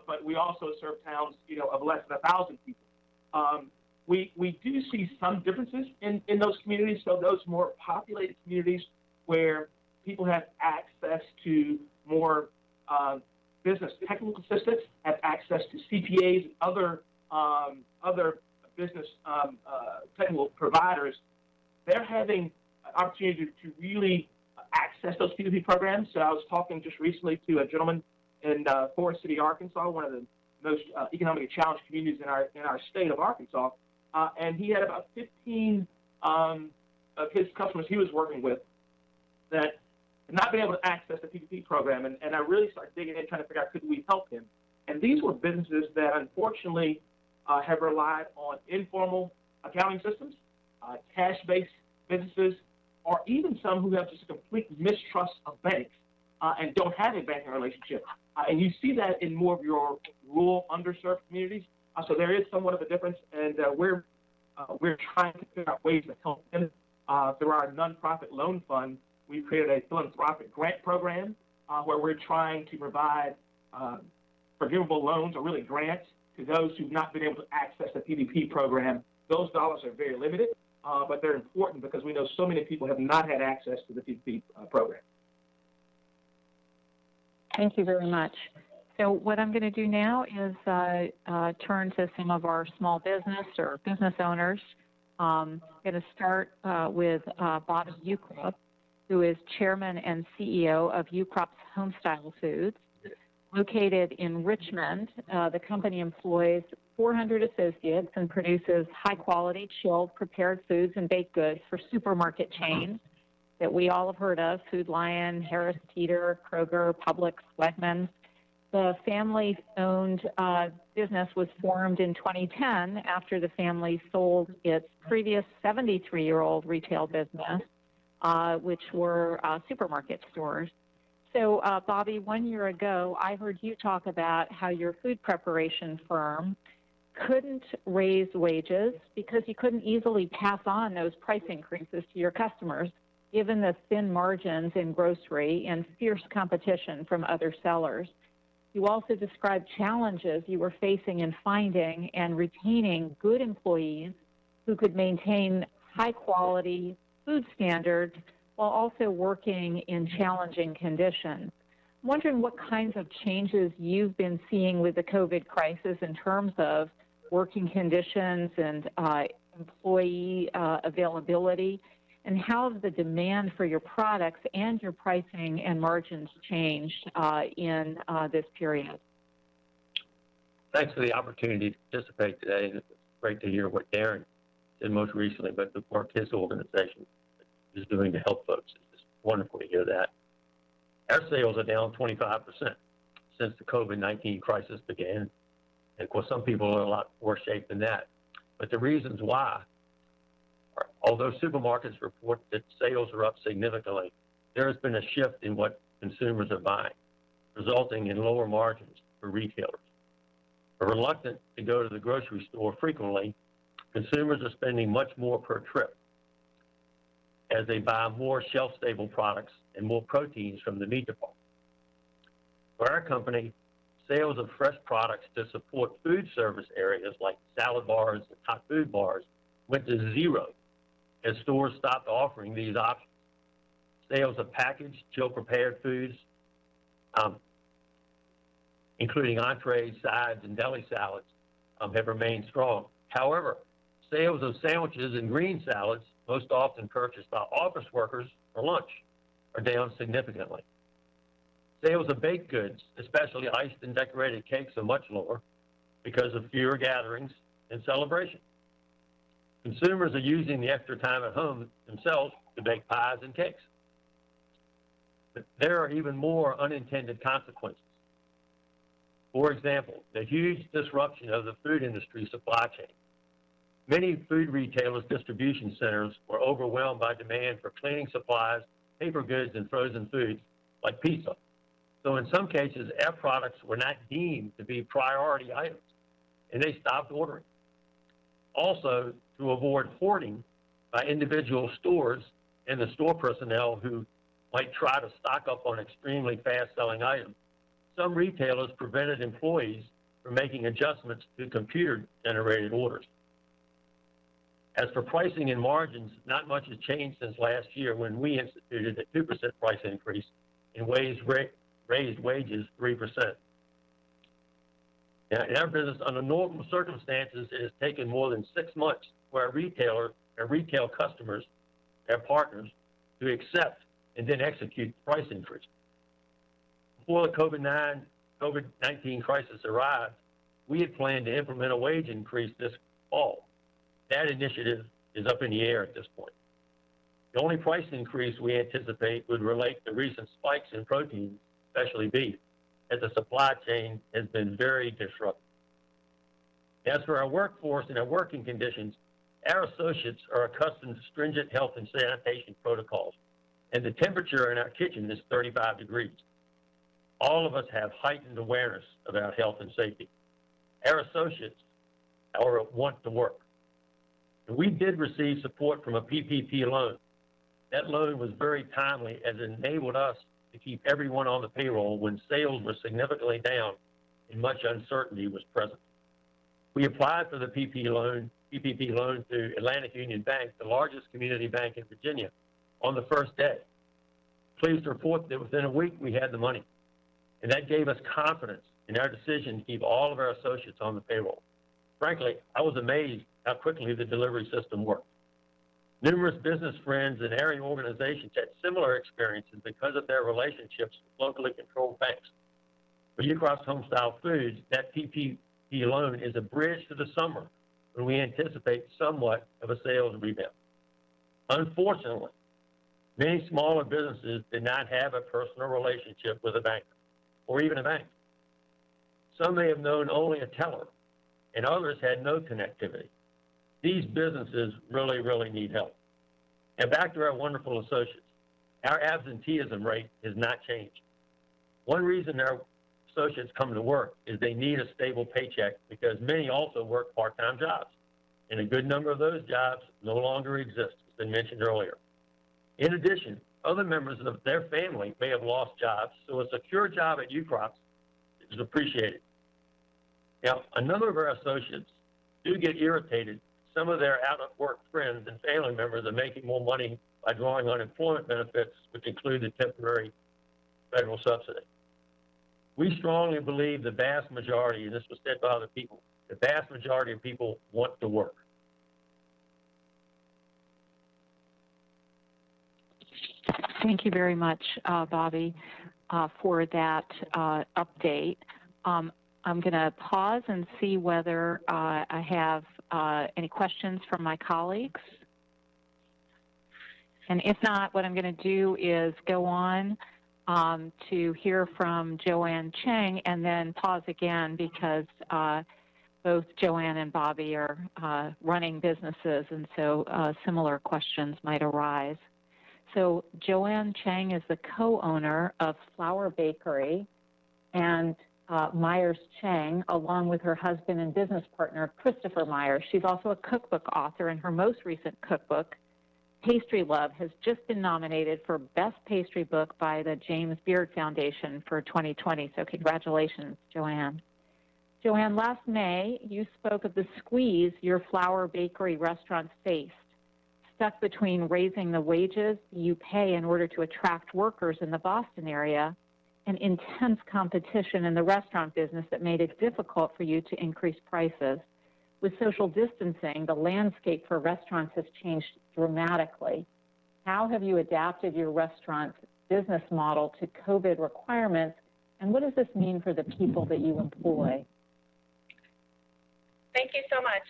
but we also serve towns, of less than 1,000 people. We do see some differences in those communities. So those more populated communities where people have access to more business technical assistance, have access to CPAs and other business technical providers, they're having an opportunity to really access those PPP programs. So I was talking just recently to a gentleman in Forest City, Arkansas, one of the most economically challenged communities in our state of Arkansas, and he had about 15 of his customers he was working with that had not been able to access the PPP program, and I really started digging in, trying to figure out could we help him. And these were businesses that unfortunately have relied on informal accounting systems, cash-based businesses, or even some who have just a complete mistrust of banks and don't have a banking relationship. And you see that in more of your rural, underserved communities. So there is somewhat of a difference, and we're trying to figure out ways to help them. Through our nonprofit loan fund, we've created a philanthropic grant program where we're trying to provide forgivable loans, or really grants, to those who've not been able to access the PPP program. Those dollars are very limited, but they're important because we know so many people have not had access to the PPP program. Thank you very much. So what I'm going to do now is turn to some of our small business or business owners. I'm going to start with Bobby Ukrop, who is Chairman and CEO of Ukrop's Homestyle Foods. Located in Richmond, the company employs 400 associates and produces high-quality, chilled, prepared foods and baked goods for supermarket chains that we all have heard of: Food Lion, Harris Teeter, Kroger, Publix, Wegmans. The family-owned business was formed in 2010 after the family sold its previous 73-year-old retail business, which were supermarket stores. So, Bobby, 1 year ago, I heard you talk about how your food preparation firm couldn't raise wages because you couldn't easily pass on those price increases to your customers, given the thin margins in grocery and fierce competition from other sellers. You also described challenges you were facing in finding and retaining good employees who could maintain high-quality food standards while also working in challenging conditions. I'm wondering what kinds of changes you've been seeing with the COVID crisis in terms of working conditions and employee availability, and how have the demand for your products and your pricing and margins changed in this period? Thanks for the opportunity to participate today, and it's great to hear what Darren did most recently, but the work his organization is doing to help folks. It's wonderful to hear that. Our sales are down 25% since the COVID-19 crisis began. And of course, some people are in a lot worse shape than that. But the reasons why are, although supermarkets report that sales are up significantly, there has been a shift in what consumers are buying, resulting in lower margins for retailers. Are reluctant to go to the grocery store frequently, consumers are spending much more per trip as they buy more shelf-stable products and more proteins from the meat department. For our company, sales of fresh products to support food service areas like salad bars and hot food bars went to zero as stores stopped offering these options. Sales of packaged, chill-prepared foods including entrees, sides, and deli salads, have remained strong. However, sales of sandwiches and green salads, most often purchased by office workers for lunch, are down significantly. Sales of baked goods, especially iced and decorated cakes, are much lower because of fewer gatherings and celebrations. Consumers are using the extra time at home themselves to bake pies and cakes. But there are even more unintended consequences. For example, the huge disruption of the food industry supply chain. Many food retailers' distribution centers were overwhelmed by demand for cleaning supplies, paper goods, and frozen foods like pizza. So in some cases, our products were not deemed to be priority items, and they stopped ordering. Also, to avoid hoarding by individual stores and the store personnel who might try to stock up on extremely fast-selling items, some retailers prevented employees from making adjustments to computer-generated orders. As for pricing and margins, not much has changed since last year when we instituted a 2% price increase and raised wages 3%. Now, in our business, under normal circumstances, it has taken more than 6 months for our retail customers, our partners, to accept and then execute the price increase. Before the COVID-19 crisis arrived, we had planned to implement a wage increase this fall. That initiative is up in the air at this point. The only price increase we anticipate would relate to recent spikes in proteins, especially beef, as the supply chain has been very disrupted. As for our workforce and our working conditions, our associates are accustomed to stringent health and sanitation protocols, and the temperature in our kitchen is 35 degrees. All of us have heightened awareness about health and safety. Our associates, however, want to work. And we did receive support from a PPP loan. That loan was very timely as it enabled us to keep everyone on the payroll when sales were significantly down and much uncertainty was present. We applied for the PPP loan to Atlantic Union Bank, the largest community bank in Virginia, on the first day. Pleased to report that within a week we had the money. And that gave us confidence in our decision to keep all of our associates on the payroll. Frankly, I was amazed how quickly the delivery system worked. Numerous business friends and area organizations had similar experiences because of their relationships with locally controlled banks. For Ucross Homestyle Foods, that PPP loan is a bridge to the summer when we anticipate somewhat of a sales rebound. Unfortunately, many smaller businesses did not have a personal relationship with a bank or even a bank. Some may have known only a teller, and others had no connectivity. These businesses really, really need help. And back to our wonderful associates. Our absenteeism rate has not changed. One reason our associates come to work is they need a stable paycheck because many also work part-time jobs. And a good number of those jobs no longer exist, as been mentioned earlier. In addition, other members of their family may have lost jobs, so a secure job at Ucross is appreciated. Now, a number of our associates do get irritated. Some of their out-of-work friends and family members are making more money by drawing unemployment benefits, which include the temporary federal subsidy. We strongly believe the vast majority, and this was said by other people, the vast majority of people want to work. Thank you very much, Bobby, for that update. I'm going to pause and see whether I have any questions from my colleagues. And if not, what I'm going to do is go on to hear from Joanne Chang and then pause again because both Joanne and Bobby are running businesses, and so similar questions might arise. So Joanne Chang is the co-owner of Flour Bakery and Myers Chang, along with her husband and business partner, Christopher Myers. She's also a cookbook author, and her most recent cookbook, Pastry Love, has just been nominated for Best Pastry Book by the James Beard Foundation for 2020. So congratulations, Joanne. Joanne, last May, you spoke of the squeeze your Flour Bakery restaurants faced, stuck between raising the wages you pay in order to attract workers in the Boston area and intense competition in the restaurant business that made it difficult for you to increase prices. With social distancing, the landscape for restaurants has changed dramatically. How have you adapted your restaurant's business model to COVID requirements, and what does this mean for the people that you employ? Thank you so much.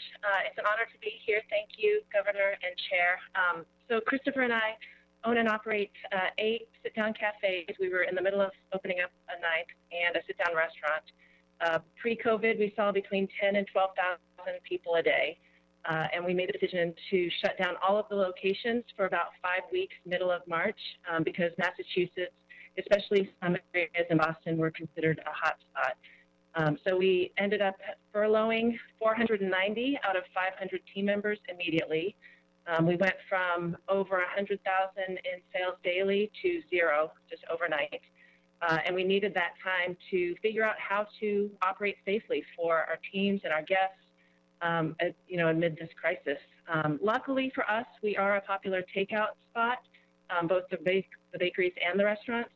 It's an honor to be here. Thank you, Governor and Chair. So Christopher and I own and operate 8 sit-down cafes. We were in the middle of opening up a 9th and a sit-down restaurant. Pre-COVID, we saw between 10 and 12,000 people a day. And we made the decision to shut down all of the locations for about 5 weeks, middle of March, because Massachusetts, especially some areas in Boston, were considered a hot spot. So we ended up furloughing 490 out of 500 team members immediately. We went from over 100,000 in sales daily to 0 just overnight. And we needed that time to figure out how to operate safely for our teams and our guests, amid this crisis. Luckily for us, we are a popular takeout spot, both the bakeries and the restaurants.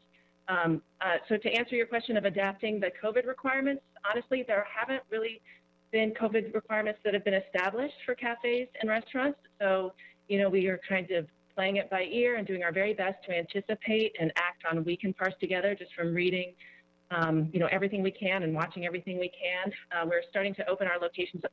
So to answer your question of adapting the COVID requirements, honestly, there haven't really been COVID requirements that have been established for cafes and restaurants. So, we are kind of playing it by ear and doing our very best to anticipate and act on we can parse together just from reading, everything we can and watching everything we can. We're starting to open our locations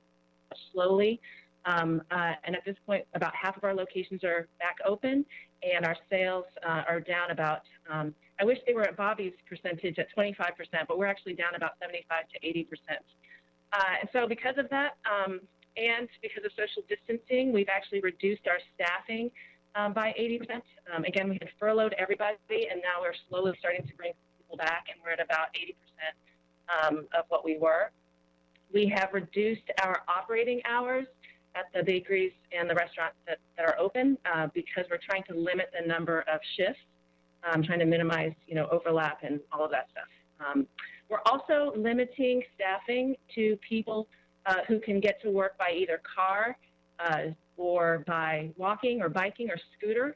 slowly. And at this point, about half of our locations are back open, and our sales are down about, I wish they were at Bobby's percentage at 25%, but we're actually down about 75 to 80%. And so because of that, and because of social distancing, we've actually reduced our staffing by 80%. Again, we had furloughed everybody, and now we're slowly starting to bring people back, and we're at about 80% of what we were. We have reduced our operating hours at the bakeries and the restaurants that are open because we're trying to limit the number of shifts, trying to minimize, overlap and all of that stuff. We're also limiting staffing to people who can get to work by either car or by walking or biking or scooter.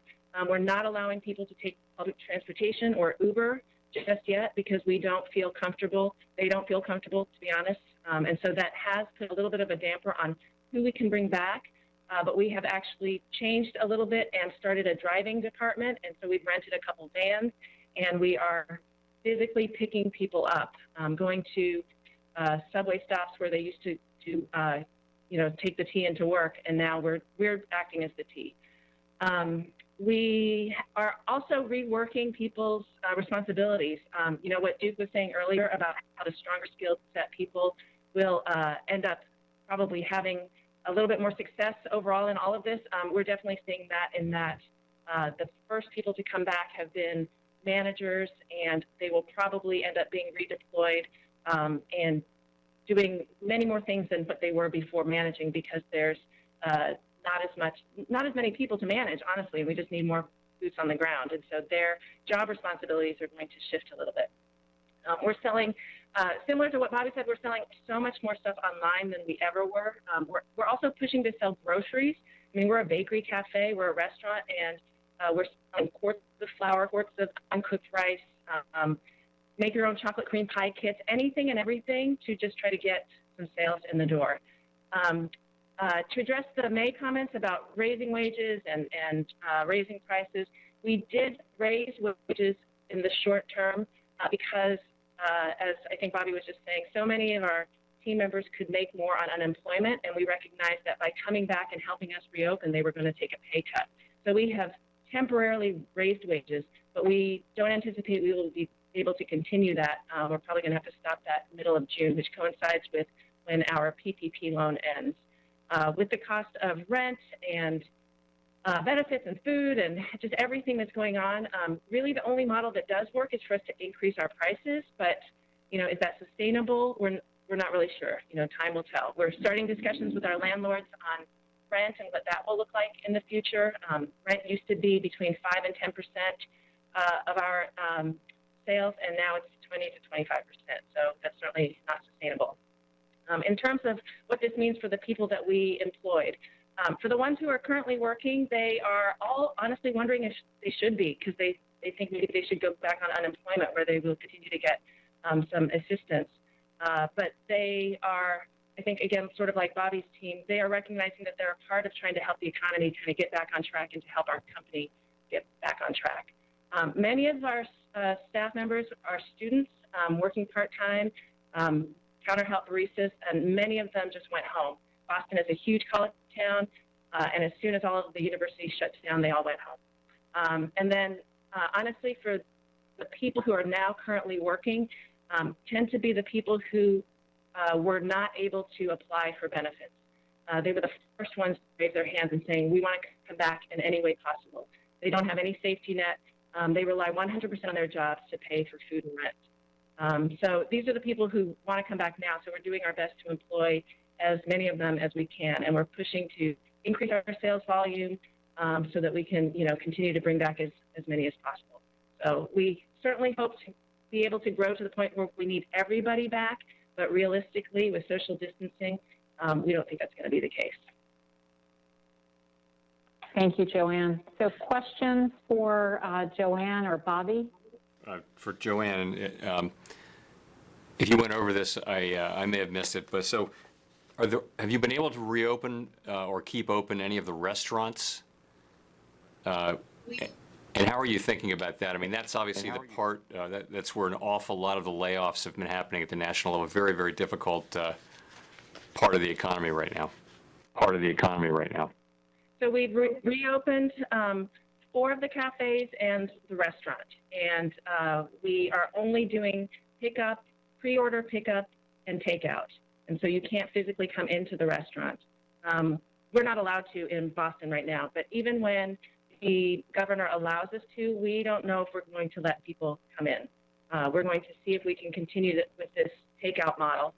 We're not allowing people to take public transportation or Uber just yet because we don't feel comfortable. They don't feel comfortable, to be honest. And so that has put a little bit of a damper on who we can bring back. But we have actually changed a little bit and started a driving department. And so we've rented a couple vans, and we are physically picking people up, going to subway stops where they used to take the T into work, and now we're acting as the T. We are also reworking people's responsibilities. What Duke was saying earlier about how the stronger skill set people will end up probably having a little bit more success overall in all of this. We're definitely seeing that in that the first people to come back have been managers, and they will probably end up being redeployed and doing many more things than what they were before managing, because there's not as many people to manage, honestly. We just need more boots on the ground. And so their job responsibilities are going to shift a little bit. We're selling, similar to what Bobby said, we're selling so much more stuff online than we ever were. We're also pushing to sell groceries. I mean, we're a bakery cafe, we're a restaurant, and we're selling quarts of flour, quarts of uncooked rice, make your own chocolate cream pie kits, anything and everything to just try to get some sales in the door. To address the May comments about raising wages and raising prices, we did raise wages in the short term because, as I think Bobby was just saying, so many of our team members could make more on unemployment, and we recognized that by coming back and helping us reopen, they were going to take a pay cut. So we have temporarily raised wages, but we don't anticipate we will be able to continue that. We're probably going to have to stop that middle of June, which coincides with when our PPP loan ends. With the cost of rent and benefits and food and just everything that's going on, really the only model that does work is for us to increase our prices. But, is that sustainable? We're not really sure. Time will tell. We're starting discussions with our landlords on rent and what that will look like in the future. Rent used to be between 5 and 10% of our sales, and now it's 20 to 25%. So that's certainly not sustainable. In terms of what this means for the people that we employed, for the ones who are currently working, they are all honestly wondering if they should be, because they they think maybe they should go back on unemployment where they will continue to get some assistance. But they are, I think, again, sort of like Bobby's team, they are recognizing that they're a part of trying to help the economy kind of get back on track and to help our company get back on track. Many of our staff members are students working part-time, counter-help baristas, and many of them just went home. Boston is a huge college town, and as soon as all of the universities shut down, they all went home. And then, honestly, for the people who are now currently working, tend to be the people who were not able to apply for benefits. They were the first ones to raise their hands and saying, we want to come back in any way possible. They don't have any safety net. They rely 100% on their jobs to pay for food and rent. So these are the people who want to come back now. So we're doing our best to employ as many of them as we can, and we're pushing to increase our sales volume so that we can, continue to bring back as many as possible. So we certainly hope to be able to grow to the point where we need everybody back, but realistically, with social distancing, we don't think that's going to be the case. Thank you, Joanne. So questions for Joanne or Bobby? For Joanne, if you went over this, I may have missed it, but so have you been able to reopen or keep open any of the restaurants? And how are you thinking about that? I mean, that's obviously the part, that's where an awful lot of the layoffs have been happening at the national level. Very, very difficult part of the economy right now. So we've reopened 4 of the cafes and the restaurant. And we are only doing pickup, pre-order pickup, and takeout. And so you can't physically come into the restaurant. We're not allowed to in Boston right now, but even when the governor allows us to, we don't know if we're going to let people come in. We're going to see if we can continue with this takeout model.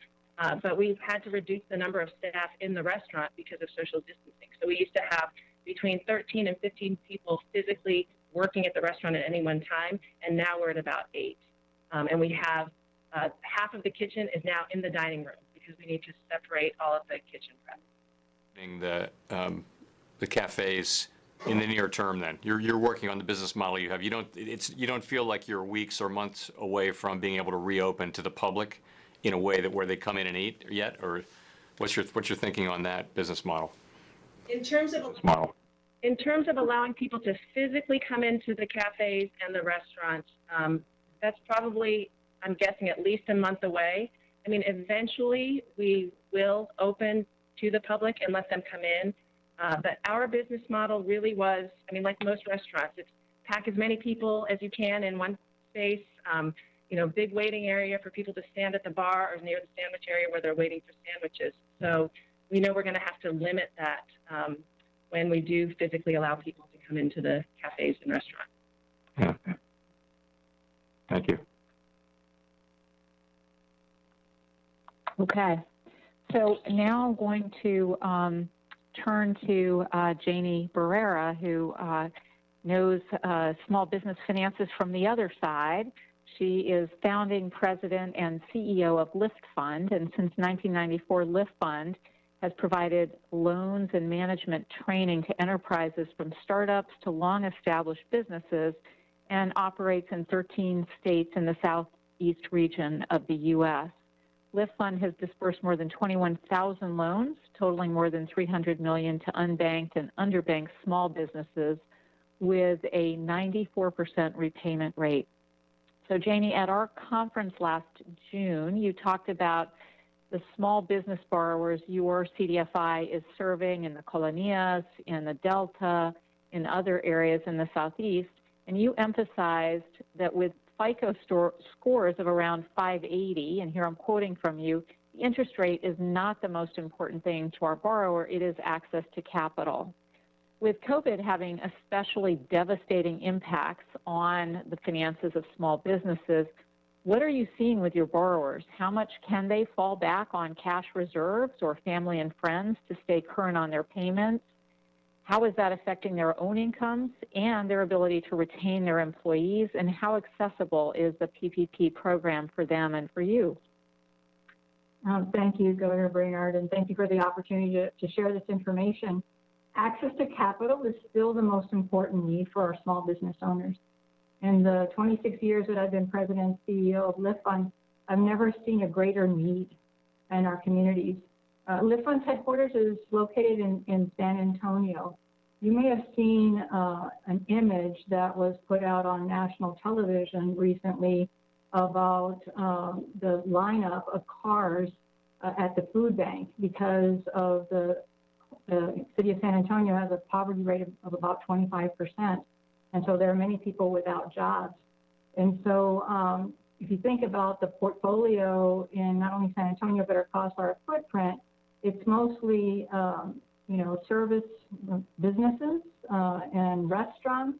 But we've had to reduce the number of staff in the restaurant because of social distancing. So we used to have between 13 and 15 people physically working at the restaurant at any one time, and now we're at about 8. And we have half of the kitchen is now in the dining room because we need to separate all of the kitchen prep. The cafes in the near term, then you're working on the business model you have. You don't feel like you're weeks or months away from being able to reopen to the public in a way that where they come in and eat yet, or what's your thinking on that business model? In terms of allowing people to physically come into the cafes and the restaurants, that's probably, I'm guessing, at least a month away. I mean, eventually we will open to the public and let them come in. But our business model really was, I mean, like most restaurants, it's pack as many people as you can in one space, big waiting area for people to stand at the bar or near the sandwich area where they're waiting for sandwiches. So we know we're going to have to limit that when we do physically allow people to come into the cafes and restaurants. Yeah. Thank you. Okay. So now I'm going to turn to Janie Barrera, who knows small business finances from the other side. She is founding president and CEO of Lift Fund, and since 1994, Lift Fund has provided loans and management training to enterprises from startups to long-established businesses and operates in 13 states in the southeast region of the U.S. Lift Fund has dispersed more than 21,000 loans, totaling more than $300 million to unbanked and underbanked small businesses with a 94% repayment rate. So, Janie, at our conference last June, you talked about the small business borrowers your CDFI is serving in the Colonias, in the Delta, in other areas in the Southeast, and you emphasized that with FICO scores of around 580, and here I'm quoting from you, the interest rate is not the most important thing to our borrower, it is access to capital. With COVID having especially devastating impacts on the finances of small businesses, what are you seeing with your borrowers? How much can they fall back on cash reserves or family and friends to stay current on their payments? How is that affecting their own incomes and their ability to retain their employees? And how accessible is the PPP program for them and for you? Thank you, Governor Brainard, and thank you for the opportunity to share this information. Access to capital is still the most important need for our small business owners. In the 26 years that I've been president and CEO of Lift Fund, I've never seen a greater need in our communities. Lift Fund's headquarters is located in San Antonio. You may have seen an image that was put out on national television recently about the lineup of cars at the food bank because of the city of San Antonio has a poverty rate of about 25%. And so there are many people without jobs. And so if you think about the portfolio in not only San Antonio, but across our footprint, it's mostly, service businesses and restaurants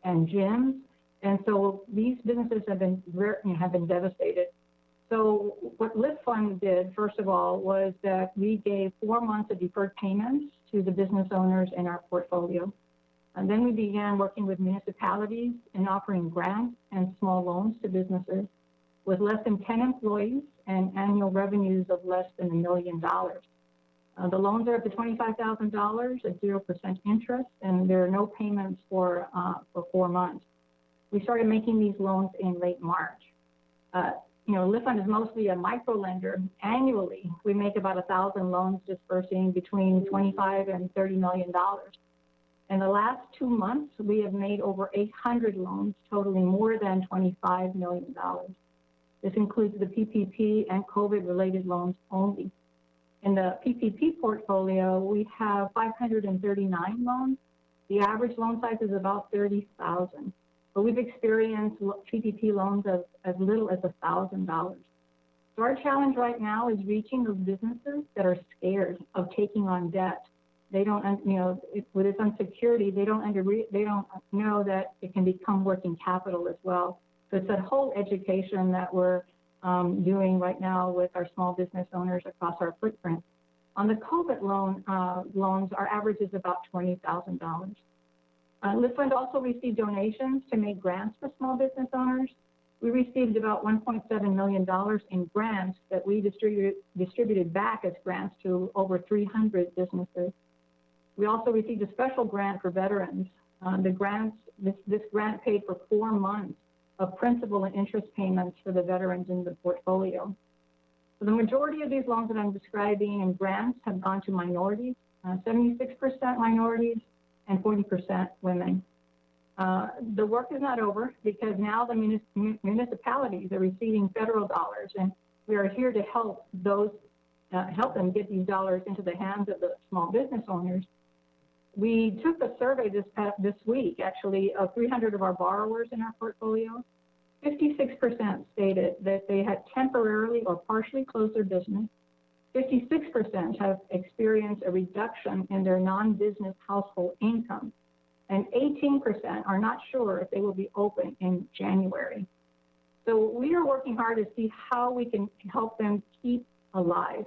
and gyms. And so these businesses have been devastated. So what Lift Fund did, first of all, was that we gave 4 months of deferred payments to the business owners in our portfolio. And then we began working with municipalities and offering grants and small loans to businesses with less than 10 employees and annual revenues of less than $1 million. The loans are up to $25,000 at 0% interest, and there are no payments for 4 months. We started making these loans in late March. Lift Fund is mostly a micro lender. Annually, we make about 1,000 loans dispersing between $25 and $30 million. In the last 2 months, we have made over 800 loans totaling more than $25 million. This includes the PPP and COVID-related loans only. In the PPP portfolio, we have 539 loans. The average loan size is about $30,000. But we've experienced PPP loans of as little as $1,000. So our challenge right now is reaching those businesses that are scared of taking on debt. They don't, with its insecurity, they don't know that it can become working capital as well. So it's that whole education that we're doing right now with our small business owners across our footprint. On the COVID loans, our average is about $20,000. Lift Fund also received donations to make grants for small business owners. We received about $1.7 million in grants that we distributed back as grants to over 300 businesses. We also received a special grant for veterans. This grant paid for 4 months of principal and interest payments for the veterans in the portfolio. So the majority of these loans that I'm describing and grants have gone to minorities, 76% minorities and 40% women. The work is not over because now the municipalities are receiving federal dollars, and we are here to help them get these dollars into the hands of the small business owners. We took a survey this week, actually, of 300 of our borrowers in our portfolio. 56% stated that they had temporarily or partially closed their business. 56% have experienced a reduction in their non-business household income. And 18% are not sure if they will be open in January. So we are working hard to see how we can help them keep alive.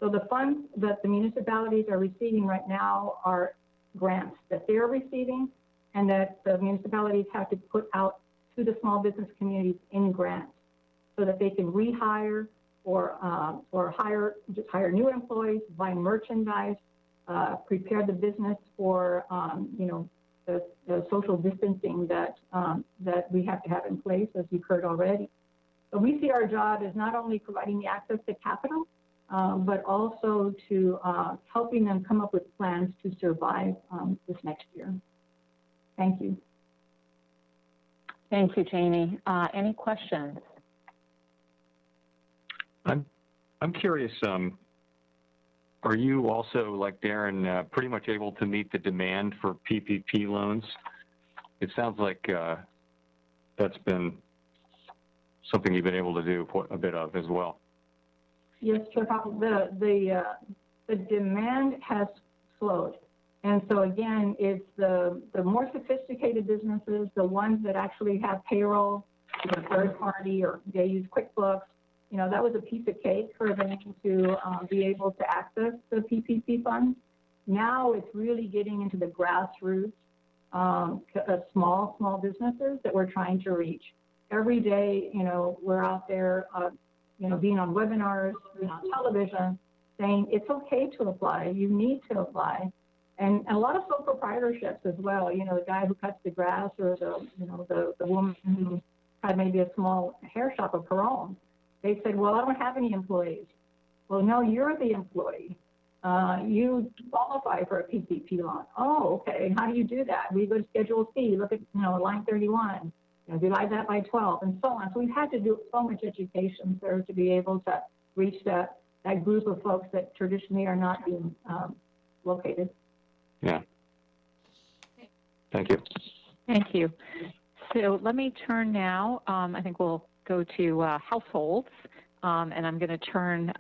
So the funds that the municipalities are receiving right now are grants that they're receiving and that the municipalities have to put out to the small business communities in grants so that they can rehire or hire new employees, buy merchandise, prepare the business for the social distancing that we have to have in place, as you've heard already. So we see our job as not only providing the access to capital, but also to helping them come up with plans to survive this next year. Thank you. Thank you, Jamie. Any questions? I'm curious, are you also, like Darren, pretty much able to meet the demand for PPP loans? It sounds like that's been something you've been able to do a bit of as well. Yes, Chair Powell, the demand has slowed. And so again, it's the more sophisticated businesses, the ones that actually have payroll, the third party, or they use QuickBooks. That was a piece of cake for them to be able to access the PPP funds. Now it's really getting into the grassroots small businesses that we're trying to reach. Every day, we're out there, being on webinars, being on television, saying it's okay to apply, you need to apply. And a lot of sole proprietorships as well. You know, the guy who cuts the grass, or the woman who had maybe a small hair shop of her own. They said, well, I don't have any employees. Well, no, you're the employee. You qualify for a PPP loan. Oh, okay. How do you do that? We go to Schedule C, look at, line 31, divide that by 12, and so on. So we've had to do so much education there to be able to reach that group of folks that traditionally are not being located. Yeah. Thank you. Thank you. So let me turn now, I think we'll go to households, and I'm going to turn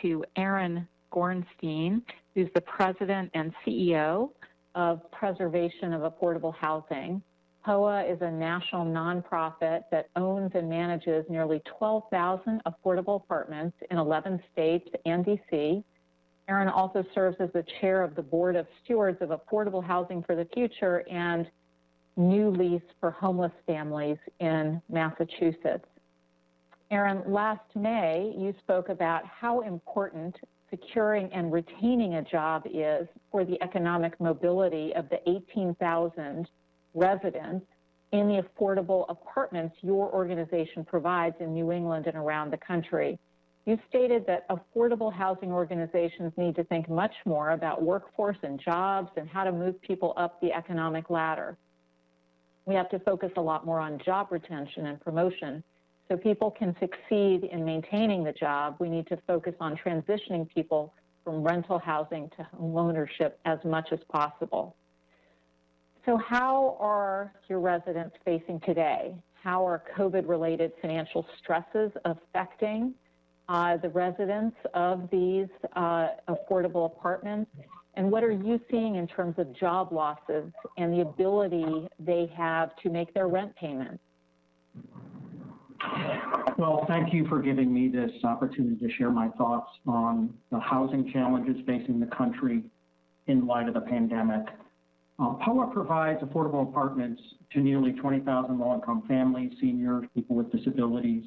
to Aaron Gornstein, who's the president and CEO of Preservation of Affordable Housing. POA is a national nonprofit that owns and manages nearly 12,000 affordable apartments in 11 states and DC. Aaron also serves as the chair of the Board of Stewards of Affordable Housing for the Future and New Lease for Homeless Families in Massachusetts. Aaron, last May, you spoke about how important securing and retaining a job is for the economic mobility of the 18,000 residents in the affordable apartments your organization provides in New England and around the country. You stated that affordable housing organizations need to think much more about workforce and jobs and how to move people up the economic ladder. We have to focus a lot more on job retention and promotion. So people can succeed in maintaining the job, we need to focus on transitioning people from rental housing to home ownership as much as possible. So how are your residents facing today? How are COVID-related financial stresses affecting the residents of these affordable apartments? And what are you seeing in terms of job losses and the ability they have to make their rent payments? Well, thank you for giving me this opportunity to share my thoughts on the housing challenges facing the country in light of the pandemic. POA provides affordable apartments to nearly 20,000 low-income families, seniors, people with disabilities,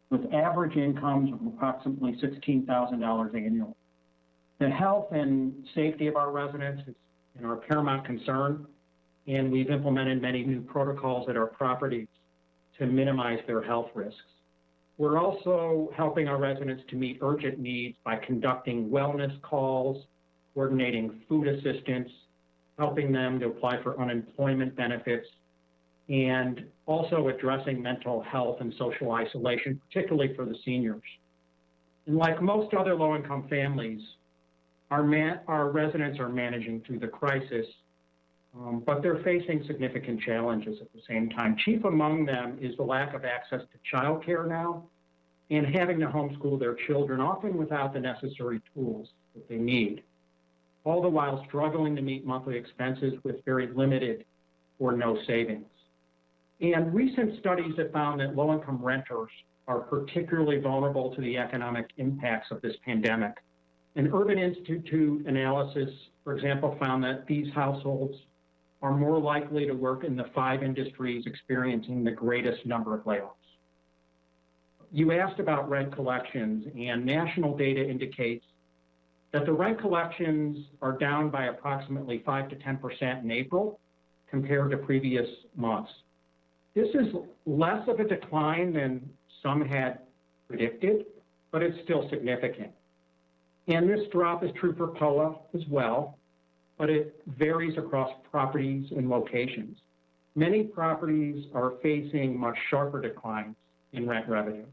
with average incomes of approximately $16,000 annually. The health and safety of our residents is our paramount concern, and we've implemented many new protocols at our properties to minimize their health risks. We're also helping our residents to meet urgent needs by conducting wellness calls, coordinating food assistance, helping them to apply for unemployment benefits, and also addressing mental health and social isolation, particularly for the seniors. And like most other low-income families, our residents are managing through the crisis, but they're facing significant challenges at the same time. Chief among them is the lack of access to childcare now and having to homeschool their children, often without the necessary tools that they need, all the while struggling to meet monthly expenses with very limited or no savings. And recent studies have found that low-income renters are particularly vulnerable to the economic impacts of this pandemic. An Urban Institute analysis, for example, found that these households are more likely to work in the 5 industries experiencing the greatest number of layoffs. You asked about rent collections, and national data indicates that the rent collections are down by approximately 5 to 10% in April compared to previous months. This is less of a decline than some had predicted, but it's still significant. And this drop is true for POA as well, but it varies across properties and locations. Many properties are facing much sharper declines in rent revenue,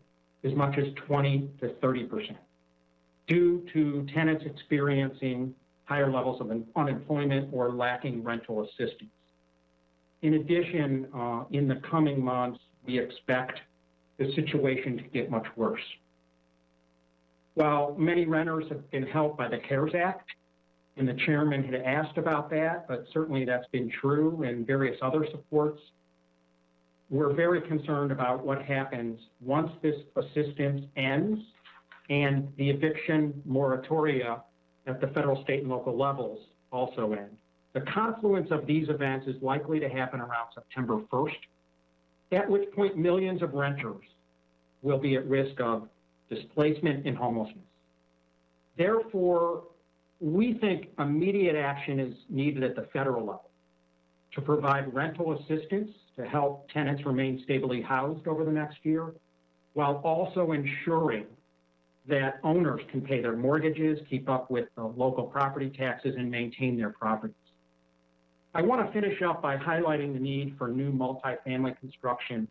as much as 20 to 30%, due to tenants experiencing higher levels of unemployment or lacking rental assistance. In addition, in the coming months, we expect the situation to get much worse. While many renters have been helped by the CARES Act, and the chairman had asked about that, but certainly that's been true, and various other supports, we're very concerned about what happens once this assistance ends and the eviction moratoria at the federal, state, and local levels also end. The confluence of these events is likely to happen around September 1st, at which point millions of renters will be at risk of displacement and homelessness. Therefore, we think immediate action is needed at the federal level to provide rental assistance to help tenants remain stably housed over the next year, while also ensuring that owners can pay their mortgages, keep up with the local property taxes, and maintain their properties. I want to finish up by highlighting the need for new multifamily construction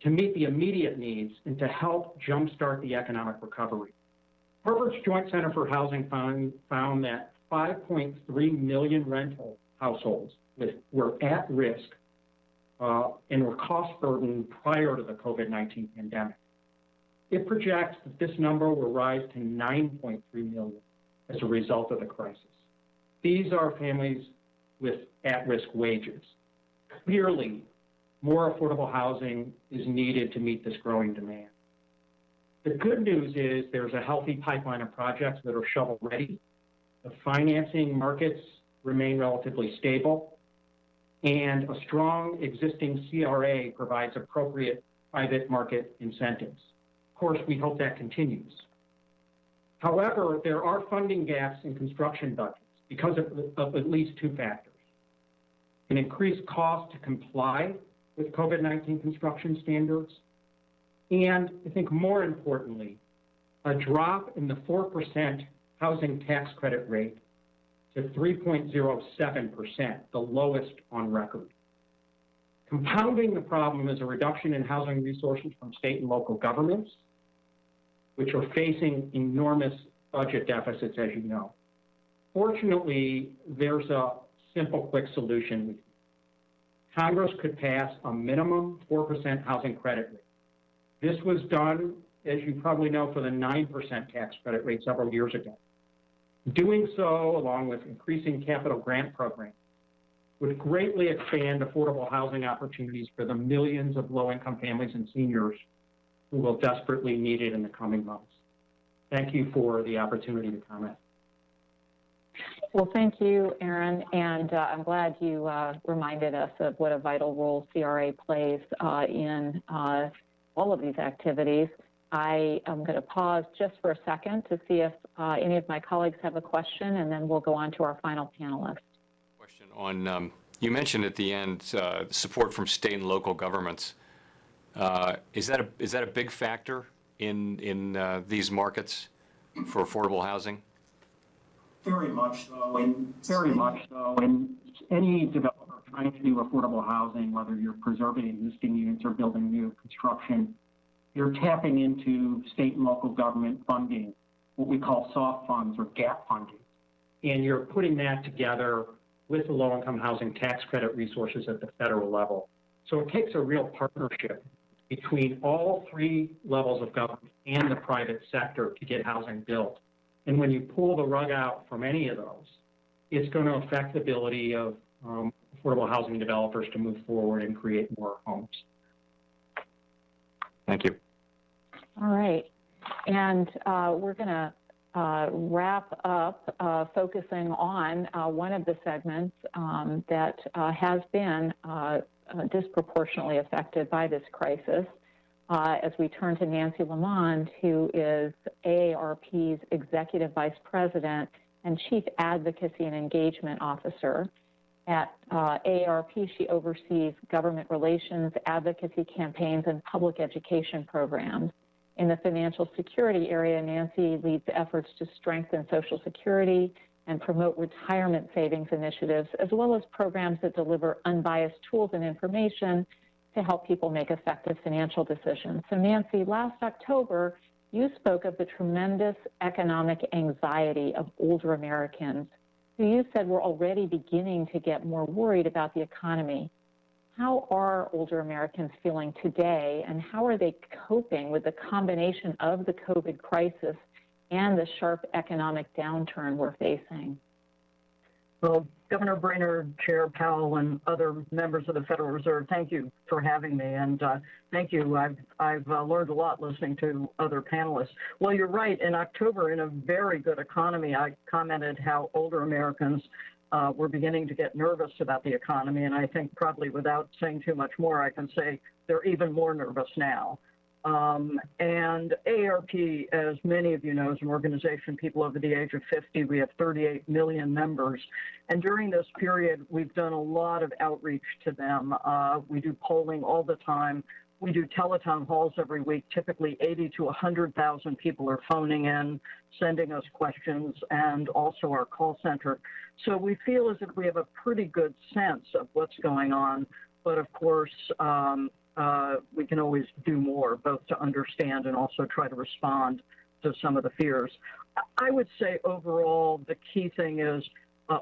to meet the immediate needs and to help jumpstart the economic recovery. Harvard's Joint Center for Housing found that 5.3 million rental households were at risk and were cost burdened prior to the COVID-19 pandemic. It projects that this number will rise to 9.3 million as a result of the crisis. These are families with at-risk wages. Clearly, more affordable housing is needed to meet this growing demand. The good news is there's a healthy pipeline of projects that are shovel-ready. The financing markets remain relatively stable, and a strong existing CRA provides appropriate private market incentives. Of course, we hope that continues. However, there are funding gaps in construction budgets because of at least two factors: an increased cost to comply with COVID-19 construction standards, and I think more importantly, a drop in the 4% housing tax credit rate to 3.07%, the lowest on record. Compounding the problem is a reduction in housing resources from state and local governments, which are facing enormous budget deficits, as you know. Fortunately, there's a simple, quick solution. Congress could pass a minimum 4% housing credit rate. This was done, as you probably know, for the 9% tax credit rate several years ago. Doing so, along with increasing capital grant programs, would greatly expand affordable housing opportunities for the millions of low-income families and seniors who will desperately need it in the coming months. Thank you for the opportunity to comment. Well, thank you, Aaron, and I'm glad you reminded us of what a vital role CRA plays in all of these activities. I am going to pause just for a second to see if any of my colleagues have a question, and then we'll go on to our final panelist. Question on, you mentioned at the end support from state and local governments. Is that a big factor in these markets for affordable housing? Very much so. And any developer trying to do affordable housing, whether you're preserving existing units or building new construction, you're tapping into state and local government funding, what we call soft funds or gap funding. And you're putting that together with the low-income housing tax credit resources at the federal level. So it takes a real partnership between all three levels of government and the private sector to get housing built. And when you pull the rug out from any of those, it's going to affect the ability of affordable housing developers to move forward and create more homes. Thank you. All right. And we're going to wrap up focusing on one of the segments that has been disproportionately affected by this crisis. As we turn to Nancy Lamond, who is AARP's Executive Vice President and Chief Advocacy and Engagement Officer. At AARP, she oversees government relations, advocacy campaigns, and public education programs. In the financial security area, Nancy leads efforts to strengthen Social Security and promote retirement savings initiatives, as well as programs that deliver unbiased tools and information to help people make effective financial decisions. So Nancy, last October, you spoke of the tremendous economic anxiety of older Americans who you said were already beginning to get more worried about the economy. How are older Americans feeling today, and how are they coping with the combination of the COVID crisis and the sharp economic downturn we're facing? Well, Governor Brainard, Chair Powell, and other members of the Federal Reserve, thank you for having me, and thank you. I've learned a lot listening to other panelists. Well, you're right. In October, in a very good economy, I commented how older Americans were beginning to get nervous about the economy, and I think probably without saying too much more, I can say they're even more nervous now. And AARP, as many of you know, is an organization, people over the age of 50. We have 38 million members. And during this period, we've done a lot of outreach to them. We do polling all the time. We do telethon halls every week. Typically 80 to 100,000 people are phoning in, sending us questions, and also our call center. So we feel as if we have a pretty good sense of what's going on. But of course, we can always do more, both to understand and also try to respond to some of the fears. I would say overall, the key thing is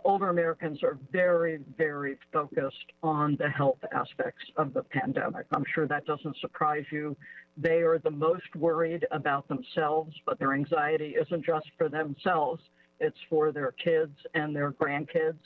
older Americans are very, very focused on the health aspects of the pandemic. I'm sure that doesn't surprise you. They are the most worried about themselves, but their anxiety isn't just for themselves. It's for their kids and their grandkids.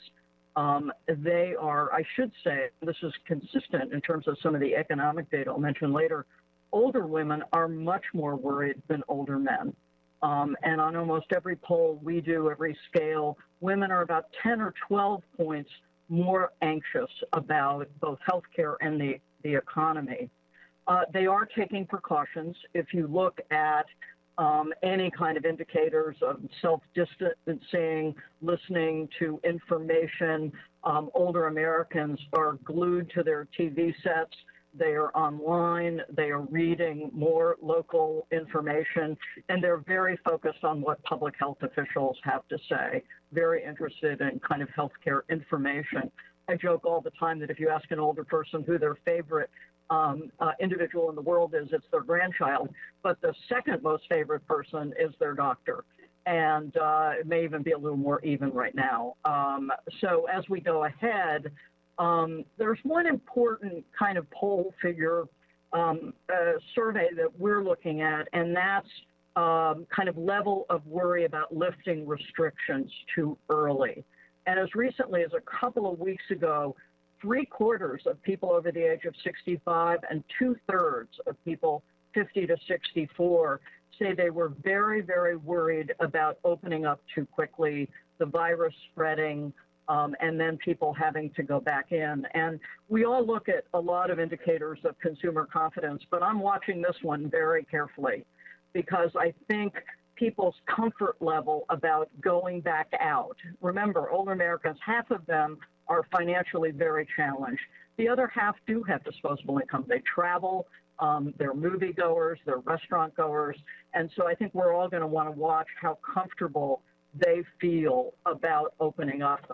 They are, I should say, this is consistent in terms of some of the economic data I'll mention later, older women are much more worried than older men. And on almost every poll we do, every scale, women are about 10 or 12 points more anxious about both healthcare and the economy. They are taking precautions. If you look at any kind of indicators of self-distancing, listening to information, older Americans are glued to their TV sets. They are online, they are reading more local information, and they're very focused on what public health officials have to say, very interested in kind of healthcare information. I joke all the time that if you ask an older person who their favorite individual in the world is, it's their grandchild, but the second most favorite person is their doctor. And it may even be a little more even right now. So as we go ahead, there's one important kind of poll figure survey that we're looking at, and that's kind of level of worry about lifting restrictions too early. And as recently as a couple of weeks ago, 3/4 of people over the age of 65 and 2/3 of people 50 to 64 say they were very, very worried about opening up too quickly, the virus spreading, and then people having to go back in. And we all look at a lot of indicators of consumer confidence, but I'm watching this one very carefully because I think people's comfort level about going back out. Remember, older Americans, half of them are financially very challenged. The other half do have disposable income. They travel, they're moviegoers, they're restaurant goers. And so I think we're all going to want to watch how comfortable they feel about opening up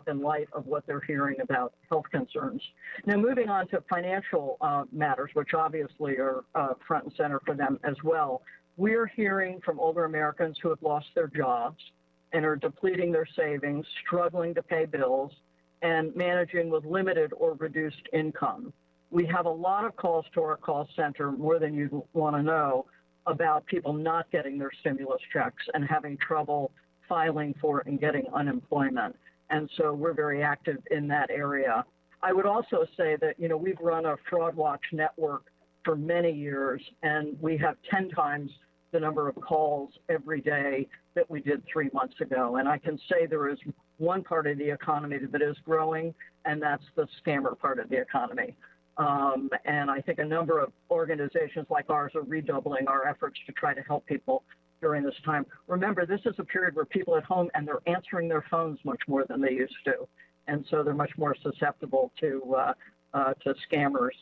in light of what they're hearing about health concerns. Now, moving on to financial matters, which obviously are front and center for them as well. We're hearing from older Americans who have lost their jobs and are depleting their savings, struggling to pay bills, and managing with limited or reduced income. We have a lot of calls to our call center, more than you want to know, about people not getting their stimulus checks and having trouble filing for and getting unemployment. And so we're very active in that area. I would also say that, you know, we've run a fraud watch network for many years, and we have 10 times the number of calls every day that we did 3 months ago. And I can say there is one part of the economy that is growing, and that's the scammer part of the economy. And I think a number of organizations like ours are redoubling our efforts to try to help people during this time. Remember, this is a period where people at home and they're answering their phones much more than they used to. And so they're much more susceptible to scammers.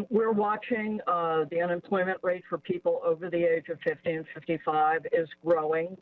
We're watching the unemployment rate for people over the age of 50 and 55 is growing.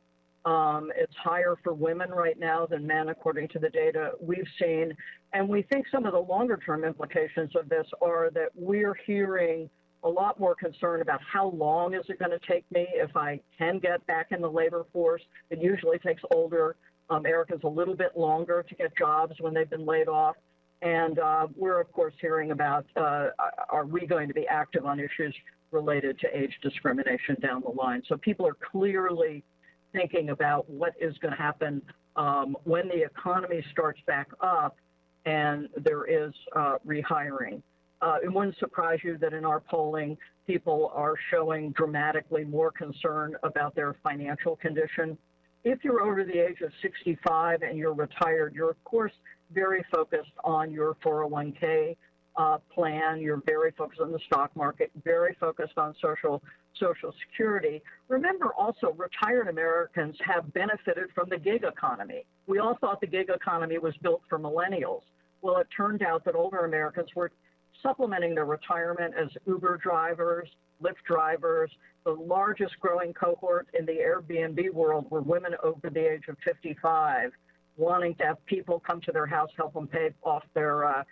It's higher for women right now than men, according to the data we've seen. And we think some of the longer term implications of this are that we're hearing a lot more concern about how long is it going to take me if I can get back in the labor force. It usually takes older Americans a little bit longer to get jobs when they've been laid off. And we're, of course, hearing about, are we going to be active on issues related to age discrimination down the line? So people are clearly thinking about what is going to happen when the economy starts back up and there is rehiring. It wouldn't surprise you that in our polling, people are showing dramatically more concern about their financial condition. If you're over the age of 65 and you're retired, you're, of course, very focused on your 401k plan. You're very focused on the stock market, very focused on Social Security. Remember also, retired Americans have benefited from the gig economy. We all thought the gig economy was built for millennials. Well, it turned out that older Americans were supplementing their retirement as Uber drivers, Lyft drivers. The largest growing cohort in the Airbnb world were women over the age of 55, wanting to have people come to their house, help them pay off their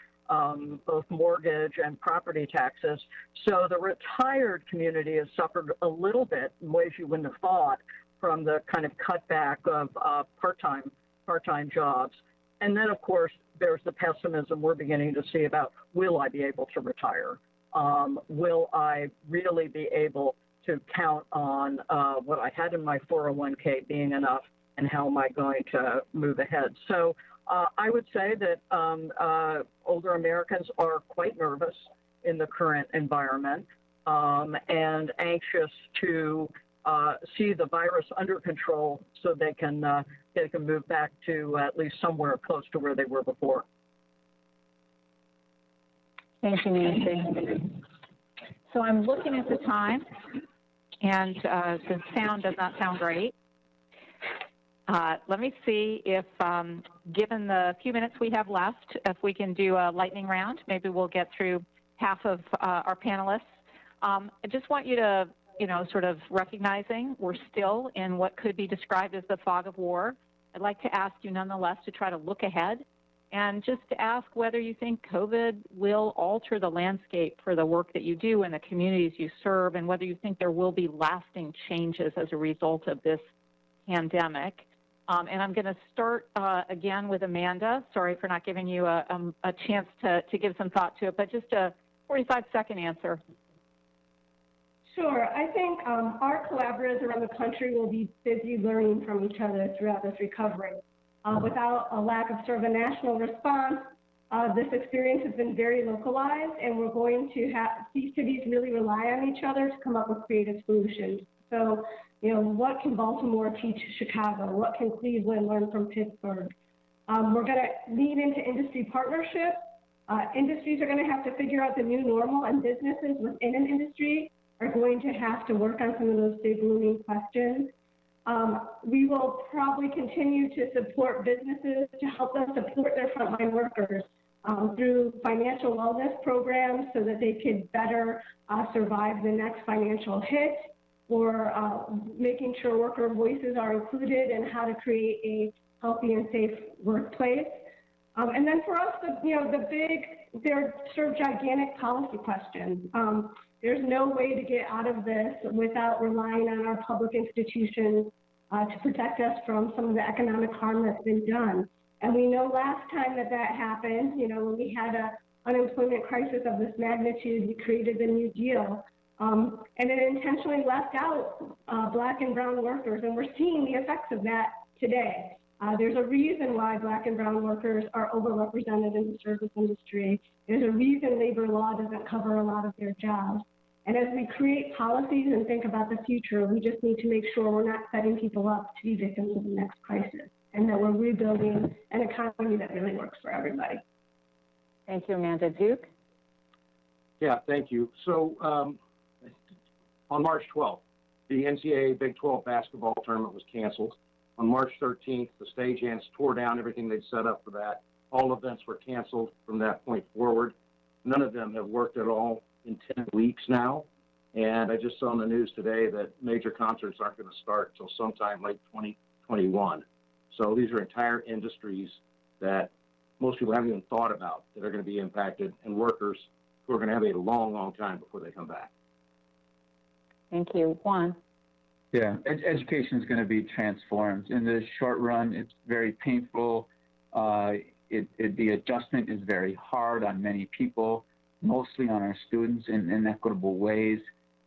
both mortgage and property taxes. So the retired community has suffered a little bit in ways you wouldn't have thought from the kind of cutback of part-time jobs. And then, of course, there's the pessimism we're beginning to see about, will I be able to retire? Will I really be able to count on what I had in my 401k being enough, and how am I going to move ahead? So I would say that older Americans are quite nervous in the current environment and anxious to see the virus under control so they can move back to at least somewhere close to where they were before. Thank you, Nancy. So I'm looking at the time, and the sound does not sound great. Let me see if, given the few minutes we have left, if we can do a lightning round. Maybe we'll get through half of our panelists. I just want you to, sort of recognizing we're still in what could be described as the fog of war. I'd like to ask you nonetheless to try to look ahead and just to ask whether you think COVID will alter the landscape for the work that you do and the communities you serve, and whether you think there will be lasting changes as a result of this pandemic. And I'm going to start again with Amanda. Sorry for not giving you a chance to give some thought to it, but just a 45-second answer. Sure. I think our collaborators around the country will be busy learning from each other throughout this recovery. Without a lack of sort of a national response, this experience has been very localized, and we're going to have these cities really rely on each other to come up with creative solutions. So, what can Baltimore teach Chicago? What can Cleveland learn from Pittsburgh? We're going to lean into industry partnerships. Industries are going to have to figure out the new normal, and businesses within an industry are going to have to work on some of those big looming questions. We will probably continue to support businesses to help them support their frontline workers through financial wellness programs so that they could better survive the next financial hit, or making sure worker voices are included in how to create a healthy and safe workplace. And then for us, they're sort of gigantic policy questions. There's no way to get out of this without relying on our public institutions to protect us from some of the economic harm that's been done. And we know last time that happened, when we had an unemployment crisis of this magnitude, we created the New Deal. And it intentionally left out Black and brown workers, and we're seeing the effects of that today. There's a reason why Black and brown workers are overrepresented in the service industry. There's a reason labor law doesn't cover a lot of their jobs. And as we create policies and think about the future, we just need to make sure we're not setting people up to be victims of the next crisis, and that we're rebuilding an economy that really works for everybody. Thank you, Amanda. Duke? Yeah, thank you. So on March 12th, the NCAA Big 12 basketball tournament was canceled. On March 13th, the stagehands tore down everything they'd set up for that. All events were canceled from that point forward. None of them have worked at all in 10 weeks now. And I just saw on the news today that major concerts aren't going to start until sometime late 2021. So these are entire industries that most people haven't even thought about that are going to be impacted, and workers who are going to have a long, long time before they come back. Thank you. Juan? Yeah, education is going to be transformed. In the short run, it's very painful. The adjustment is very hard on many people, mostly on our students in inequitable ways.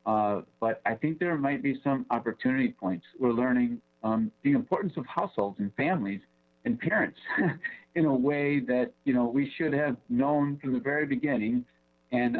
But I think there might be some opportunity points. We're learning the importance of households and families and parents in a way that we should have known from the very beginning and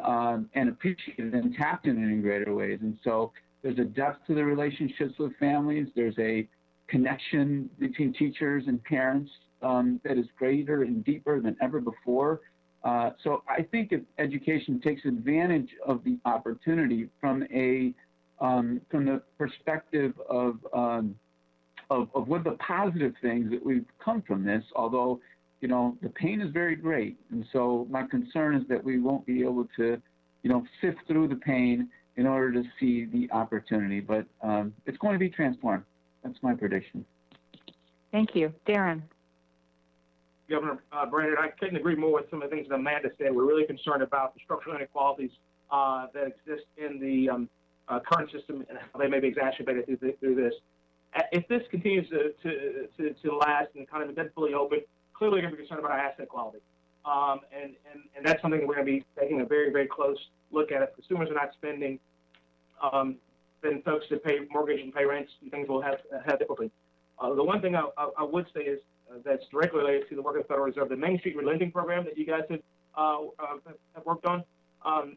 appreciated and tapped in greater ways. And so there's a depth to the relationships with families. There's a connection between teachers and parents that is greater and deeper than ever before. So I think if education takes advantage of the opportunity from the perspective of what are the positive things that we've come from this, although, you know, the pain is very great. And so my concern is that we won't be able to, you know, sift through the pain in order to see the opportunity. But it's going to be transformed. That's my prediction. Thank you. Darren. Governor Brainard, I couldn't agree more with some of the things that Amanda said. We're really concerned about the structural inequalities that exist in the current system and how they may be exacerbated through this. If this continues to last and the economy doesn't fully open, clearly we're going to be concerned about our asset quality. And that's something that we're going to be taking a very, very close look at. If consumers are not spending, then folks that pay mortgage and pay rents and things will have difficulty. The one thing I would say is that's directly related to the work of the Federal Reserve, the Main Street Relending Program that you guys have worked on. I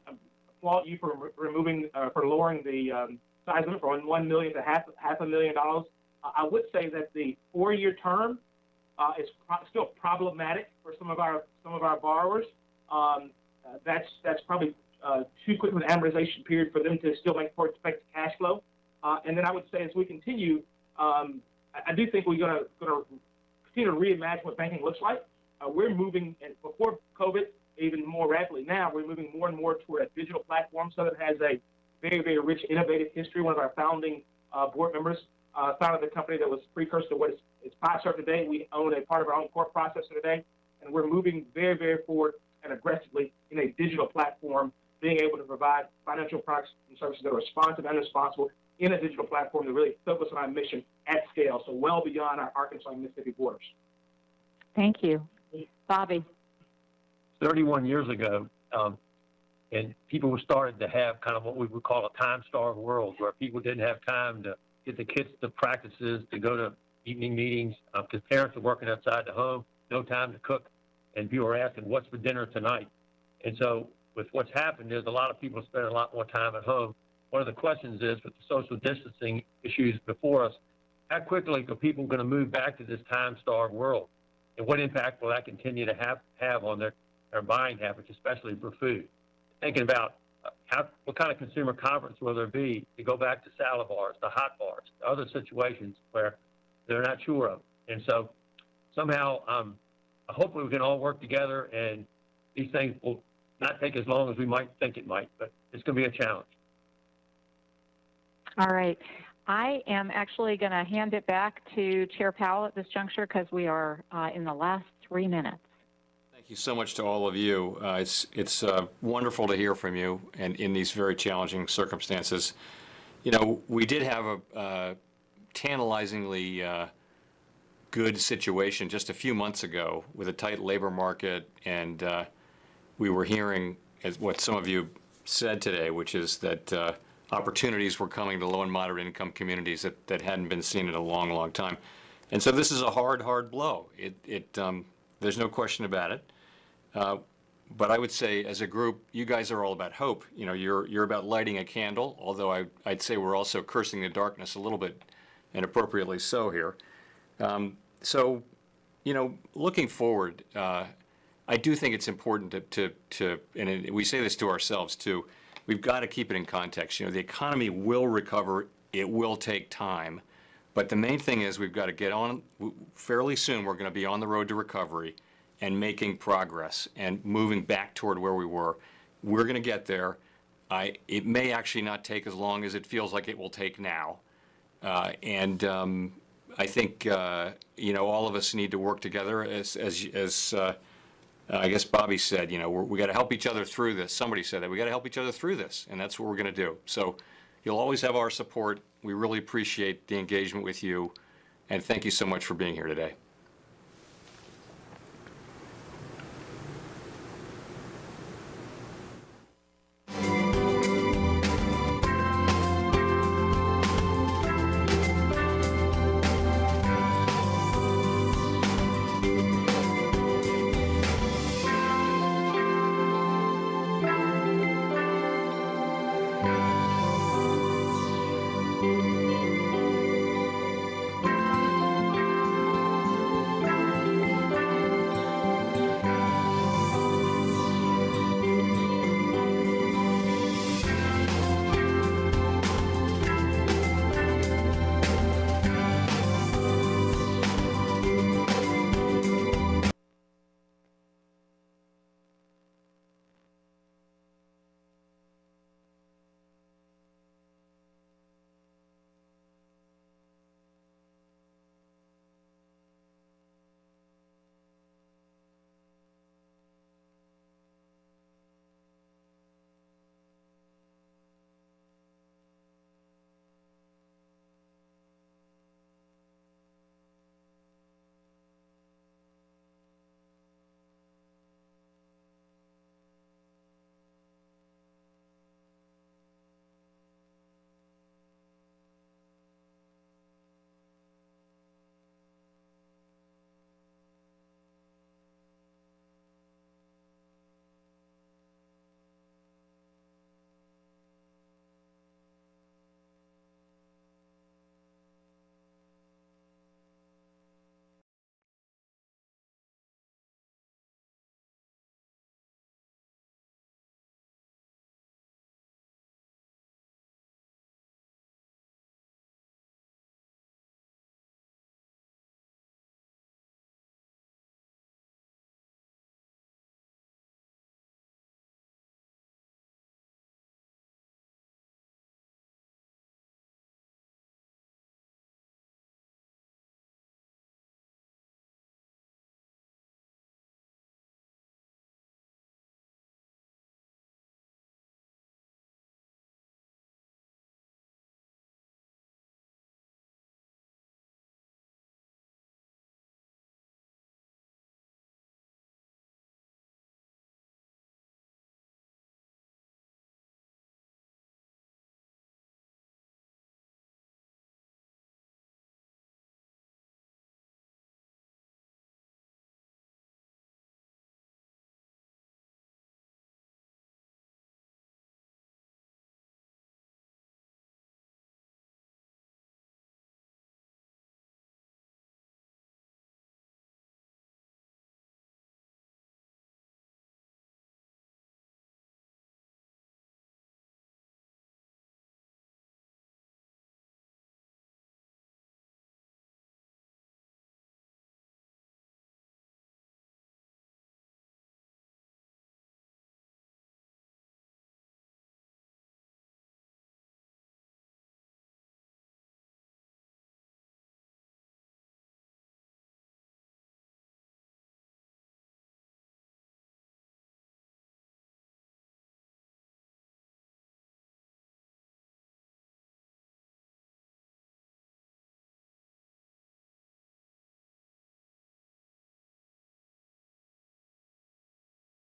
applaud you for for lowering the size limit from $1 million to half $500,000. I would say that the 4-year term is still problematic for some of our borrowers. That's probably too quick of an amortization period for them to still make effective cash flow. And then I would say as we continue, I do think we're going to continue to reimagine what banking looks like. We're moving, and before COVID, even more rapidly now, we're moving more and more toward a digital platform. So that has a very, very rich, innovative history. One of our founding board members founded the company that was precursor to what is Fiserv today. We own a part of our own core processor today, and we're moving very, very forward and aggressively in a digital platform, being able to provide financial products and services that are responsive and responsible in a digital platform to really focus on our mission at scale, so well beyond our Arkansas and Mississippi borders. Thank you. Bobby. 31 years ago, and people were starting to have kind of what we would call a time-starved world, where people didn't have time to get the kids to practices, to go to evening meetings, because parents are working outside the home, no time to cook, and people are asking, what's for dinner tonight? And so with what's happened is a lot of people spend a lot more time at home. One of the questions is, with the social distancing issues before us, how quickly are people going to move back to this time-starved world? And what impact will that continue to have on their buying habits, especially for food? Thinking about what kind of consumer confidence will there be to go back to salad bars, to hot bars, to other situations where they're not sure of. And so somehow, hopefully we can all work together, and these things will not take as long as we might think it might, but it's going to be a challenge. All right. I am actually going to hand it back to Chair Powell at this juncture because we are in the last 3 minutes. Thank you so much to all of you. It's wonderful to hear from you, and in these very challenging circumstances. You know, we did have a tantalizingly good situation just a few months ago with a tight labor market, and we were hearing as what some of you said today, which is that opportunities were coming to low and moderate income communities that hadn't been seen in a long, long time. And so this is a hard, hard blow. There's no question about it. But I would say, as a group, you guys are all about hope. You know, you're about lighting a candle, although I'd say we're also cursing the darkness a little bit, and appropriately so here. So, you know, looking forward, I do think it's important and we say this to ourselves too, we've got to keep it in context. You know, the economy will recover. It will take time. But the main thing is we've got to get on fairly soon. We're going to be on the road to recovery and making progress and moving back toward where we were. We're going to get there. It may actually not take as long as it feels like it will take now. I think, you know, all of us need to work together as I guess Bobby said, you know, we got to help each other through this. Somebody said that. We got to help each other through this, and that's what we're going to do. So you'll always have our support. We really appreciate the engagement with you, and thank you so much for being here today.